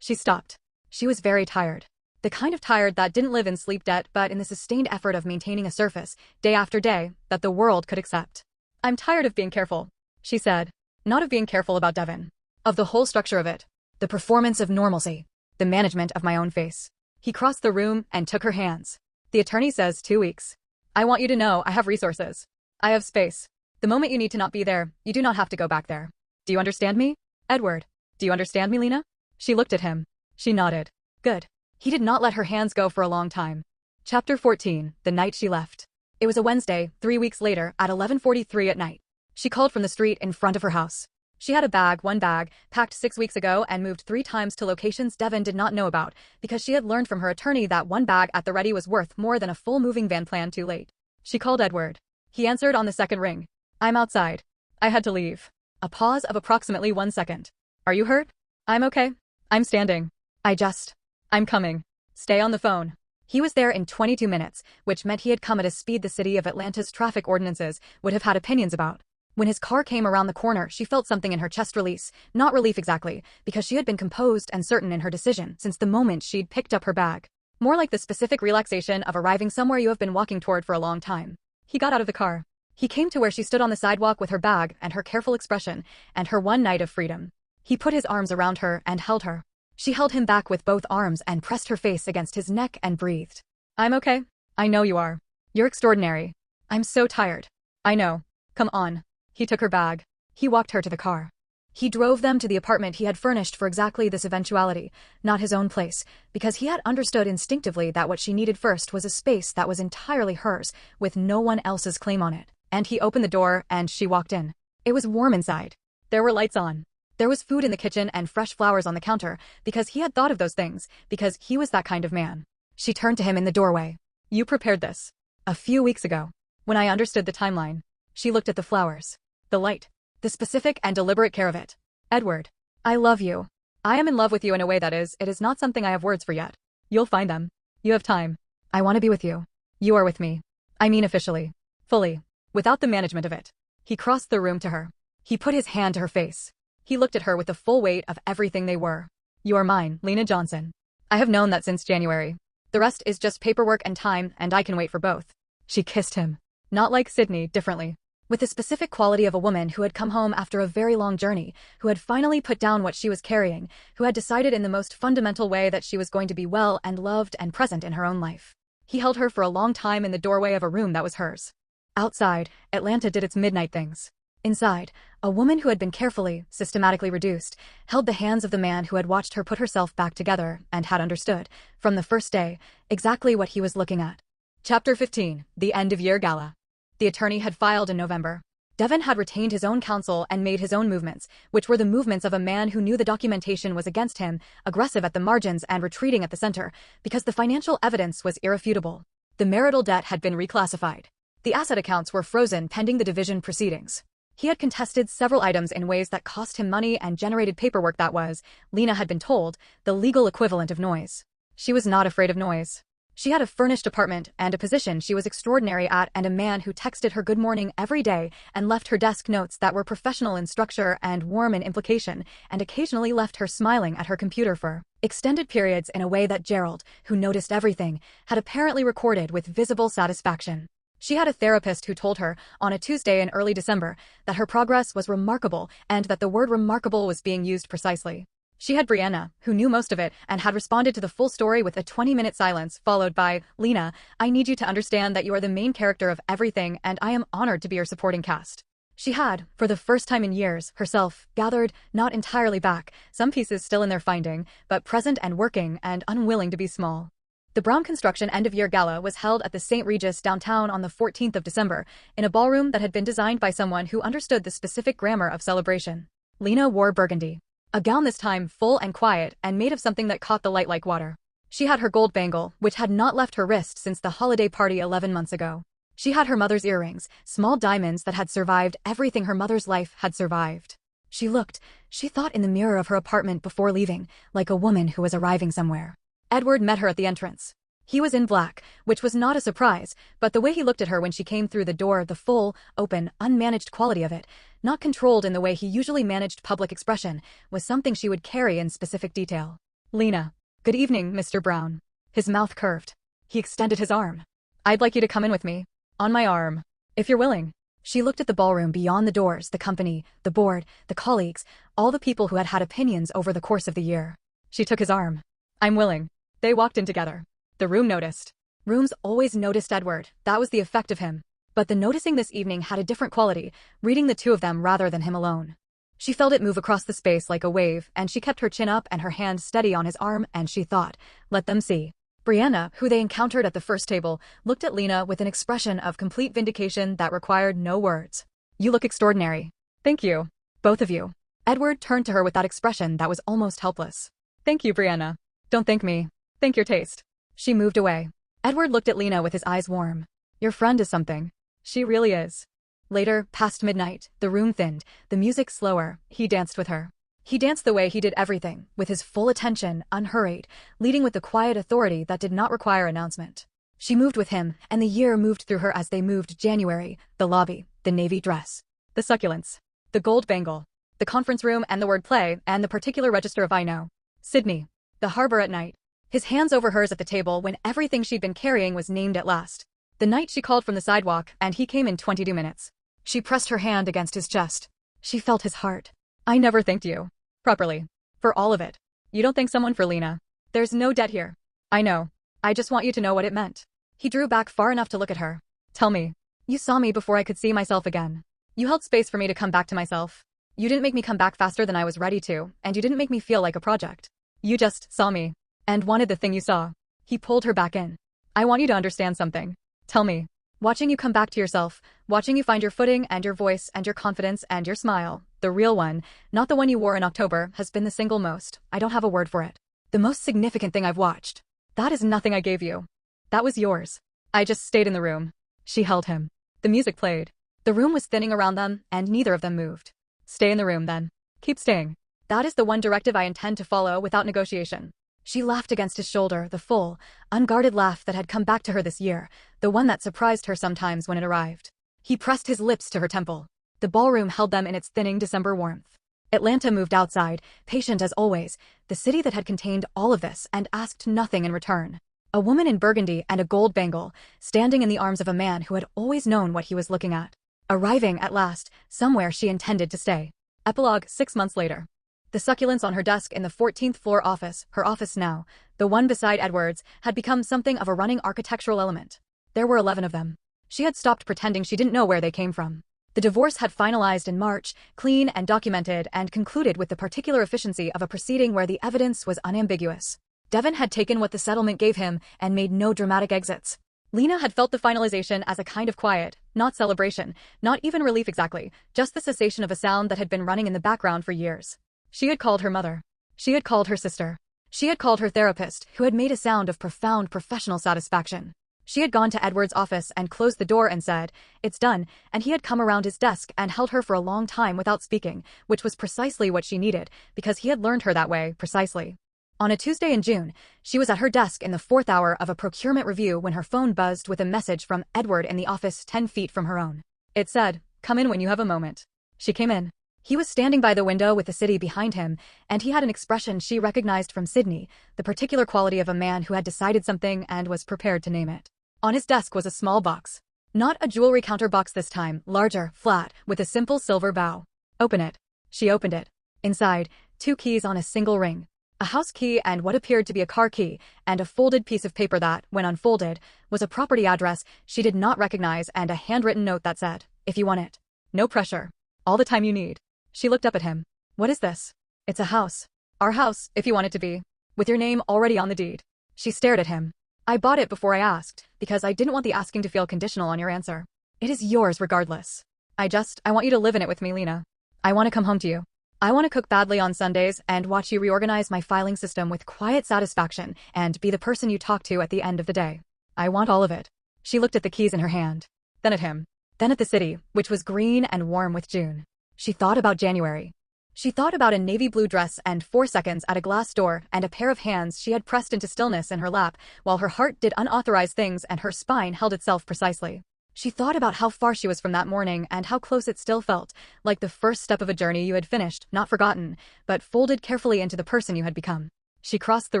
She stopped. She was very tired. The kind of tired that didn't live in sleep debt but in the sustained effort of maintaining a surface, day after day, that the world could accept. I'm tired of being careful, she said. Not of being careful about Devin. Of the whole structure of it. The performance of normalcy. The management of my own face. He crossed the room and took her hands. The attorney says 2 weeks. I want you to know I have resources. I have space. The moment you need to not be there, you do not have to go back there. Do you understand me? Edward. Do you understand me, Lena? She looked at him. She nodded. Good. He did not let her hands go for a long time. Chapter 14, the night she left. It was a Wednesday, 3 weeks later, at 11:43 at night. She called from the street in front of her house. She had one bag, packed 6 weeks ago and moved 3 times to locations Devin did not know about because she had learned from her attorney that one bag at the ready was worth more than a full moving van planned too late. She called Edward. He answered on the second ring. I'm outside. I had to leave. A pause of approximately 1 second. Are you hurt? I'm okay. I'm standing. I'm coming. Stay on the phone. He was there in 22 minutes, which meant he had come at a speed the city of Atlanta's traffic ordinances would have had opinions about. When his car came around the corner, she felt something in her chest release, not relief exactly, because she had been composed and certain in her decision since the moment she'd picked up her bag. More like the specific relaxation of arriving somewhere you have been walking toward for a long time. He got out of the car. He came to where she stood on the sidewalk with her bag and her careful expression and her one night of freedom. He put his arms around her and held her. She held him back with both arms and pressed her face against his neck and breathed. I'm okay. I know you are. You're extraordinary. I'm so tired. I know. Come on. He took her bag. He walked her to the car. He drove them to the apartment he had furnished for exactly this eventuality, not his own place, because he had understood instinctively that what she needed first was a space that was entirely hers, with no one else's claim on it. And he opened the door and she walked in. It was warm inside. There were lights on. There was food in the kitchen and fresh flowers on the counter, because he had thought of those things, because he was that kind of man. She turned to him in the doorway. You prepared this. A few weeks ago. When I understood the timeline. She looked at the flowers. The light. The specific and deliberate care of it. Edward. I love you. I am in love with you in a way that it is not something I have words for yet. You'll find them. You have time. I want to be with you. You are with me. I mean officially. Fully. Without the management of it. He crossed the room to her. He put his hand to her face. He looked at her with the full weight of everything they were. You are mine, Lena Johnson. I have known that since January. The rest is just paperwork and time, and I can wait for both. She kissed him. Not like Sydney, differently. With the specific quality of a woman who had come home after a very long journey, who had finally put down what she was carrying, who had decided in the most fundamental way that she was going to be well and loved and present in her own life. He held her for a long time in the doorway of a room that was hers. Outside, Atlanta did its midnight things. Inside, a woman who had been carefully, systematically reduced, held the hands of the man who had watched her put herself back together and had understood, from the first day, exactly what he was looking at. Chapter 15, the end-of-year gala. The attorney had filed in November. Devin had retained his own counsel and made his own movements, which were the movements of a man who knew the documentation was against him, aggressive at the margins and retreating at the center, because the financial evidence was irrefutable. The marital debt had been reclassified. The asset accounts were frozen pending the division proceedings. He had contested several items in ways that cost him money and generated paperwork that was, Lena had been told, the legal equivalent of noise. She was not afraid of noise. She had a furnished apartment and a position she was extraordinary at and a man who texted her good morning every day and left her desk notes that were professional in structure and warm in implication and occasionally left her smiling at her computer for extended periods in a way that Gerald, who noticed everything, had apparently recorded with visible satisfaction. She had a therapist who told her, on a Tuesday in early December, that her progress was remarkable and that the word remarkable was being used precisely. She had Brianna, who knew most of it and had responded to the full story with a 20-minute silence followed by, Lena, I need you to understand that you are the main character of everything and I am honored to be your supporting cast. She had, for the first time in years, herself, gathered, not entirely back, some pieces still in their finding, but present and working and unwilling to be small. The Brown Construction end-of-year gala was held at the St. Regis downtown on the 14th of December, in a ballroom that had been designed by someone who understood the specific grammar of celebration. Lena wore burgundy. A gown this time full and quiet and made of something that caught the light like water. She had her gold bangle, which had not left her wrist since the holiday party 11 months ago. She had her mother's earrings, small diamonds that had survived everything her mother's life had survived. She thought in the mirror of her apartment before leaving, like a woman who was arriving somewhere. Edward met her at the entrance. He was in black, which was not a surprise, but the way he looked at her when she came through the door, the full, open, unmanaged quality of it, not controlled in the way he usually managed public expression, was something she would carry in specific detail. Lena. Good evening, Mr. Brown. His mouth curved. He extended his arm. I'd like you to come in with me. On my arm. If you're willing. She looked at the ballroom beyond the doors, the company, the board, the colleagues, all the people who had had opinions over the course of the year. She took his arm. I'm willing. They walked in together. The room noticed. Rooms always noticed Edward, that was the effect of him. But the noticing this evening had a different quality, reading the two of them rather than him alone. She felt it move across the space like a wave, and she kept her chin up and her hand steady on his arm, and she thought, let them see. Brianna, who they encountered at the first table, looked at Lena with an expression of complete vindication that required no words. You look extraordinary. Thank you. Both of you. Edward turned to her with that expression that was almost helpless. Thank you, Brianna. Don't thank me. Thank your taste. She moved away. Edward looked at Lena with his eyes warm. Your friend is something. She really is. Later, past midnight, the room thinned, the music slower, he danced with her. He danced the way he did everything, with his full attention, unhurried, leading with the quiet authority that did not require announcement. She moved with him, and the year moved through her as they moved. January, the lobby, the navy dress, the succulents, the gold bangle, the conference room and the wordplay, and the particular register of I know. Sydney, the harbor at night. His hands over hers at the table when everything she'd been carrying was named at last. The night she called from the sidewalk, and he came in 22 minutes. She pressed her hand against his chest. She felt his heart. I never thanked you. Properly. For all of it. You don't thank someone for Lena. There's no debt here. I know. I just want you to know what it meant. He drew back far enough to look at her. Tell me. You saw me before I could see myself again. You held space for me to come back to myself. You didn't make me come back faster than I was ready to, and you didn't make me feel like a project. You just saw me. And wanted the thing you saw. He pulled her back in. I want you to understand something. Tell me. Watching you come back to yourself, watching you find your footing and your voice and your confidence and your smile, the real one, not the one you wore in October, has been the single most, I don't have a word for it, the most significant thing I've watched. That is nothing I gave you. That was yours. I just stayed in the room. She held him. The music played. The room was thinning around them, and neither of them moved. Stay in the room, then. Keep staying. That is the one directive I intend to follow without negotiation. She laughed against his shoulder, the full, unguarded laugh that had come back to her this year, the one that surprised her sometimes when it arrived. He pressed his lips to her temple. The ballroom held them in its thinning December warmth. Atlanta moved outside, patient as always, the city that had contained all of this and asked nothing in return. A woman in burgundy and a gold bangle, standing in the arms of a man who had always known what he was looking at. Arriving, at last, somewhere she intended to stay. Epilogue 6 months later. The succulents on her desk in the 14th floor office, her office now, the one beside Edward's, had become something of a running architectural element. There were 11 of them. She had stopped pretending she didn't know where they came from. The divorce had finalized in March, clean and documented, and concluded with the particular efficiency of a proceeding where the evidence was unambiguous. Devon had taken what the settlement gave him and made no dramatic exits. Lena had felt the finalization as a kind of quiet, not celebration, not even relief exactly, just the cessation of a sound that had been running in the background for years. She had called her mother. She had called her sister. She had called her therapist, who had made a sound of profound professional satisfaction. She had gone to Edward's office and closed the door and said, "It's done," and he had come around his desk and held her for a long time without speaking, which was precisely what she needed, because he had learned her that way, precisely. On a Tuesday in June, she was at her desk in the 4th hour of a procurement review when her phone buzzed with a message from Edward in the office 10 feet from her own. It said, "Come in when you have a moment." She came in. He was standing by the window with the city behind him, and he had an expression she recognized from Sydney, the particular quality of a man who had decided something and was prepared to name it. On his desk was a small box. Not a jewelry counter box this time, larger, flat, with a simple silver bow. "Open it." She opened it. Inside, 2 keys on a single ring. A house key and what appeared to be a car key, and a folded piece of paper that, when unfolded, was a property address she did not recognize and a handwritten note that said, "If you want it. No pressure. All the time you need." She looked up at him. "What is this?" "It's a house. Our house, if you want it to be. With your name already on the deed." She stared at him. "I bought it before I asked, because I didn't want the asking to feel conditional on your answer. It is yours regardless. I want you to live in it with me, Lena. I want to come home to you. I want to cook badly on Sundays and watch you reorganize my filing system with quiet satisfaction and be the person you talk to at the end of the day. I want all of it." She looked at the keys in her hand. Then at him. Then at the city, which was green and warm with June. She thought about January. She thought about a navy blue dress and 4 seconds at a glass door and a pair of hands she had pressed into stillness in her lap while her heart did unauthorized things and her spine held itself precisely. She thought about how far she was from that morning and how close it still felt, like the first step of a journey you had finished, not forgotten, but folded carefully into the person you had become. She crossed the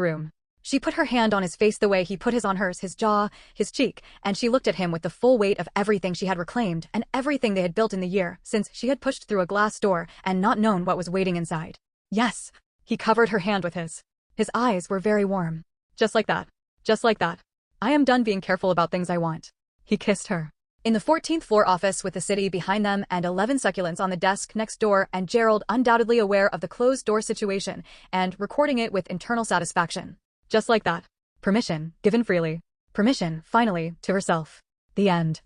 room. She put her hand on his face the way he put his on hers, his jaw, his cheek, and she looked at him with the full weight of everything she had reclaimed and everything they had built in the year since she had pushed through a glass door and not known what was waiting inside. Yes. He covered her hand with his. His eyes were very warm. Just like that. Just like that. I am done being careful about things I want. He kissed her. In the 14th floor office with the city behind them and 11 succulents on the desk next door and Gerald undoubtedly aware of the closed door situation and recording it with internal satisfaction. Just like that. Permission, given freely. Permission, finally, to herself. The end.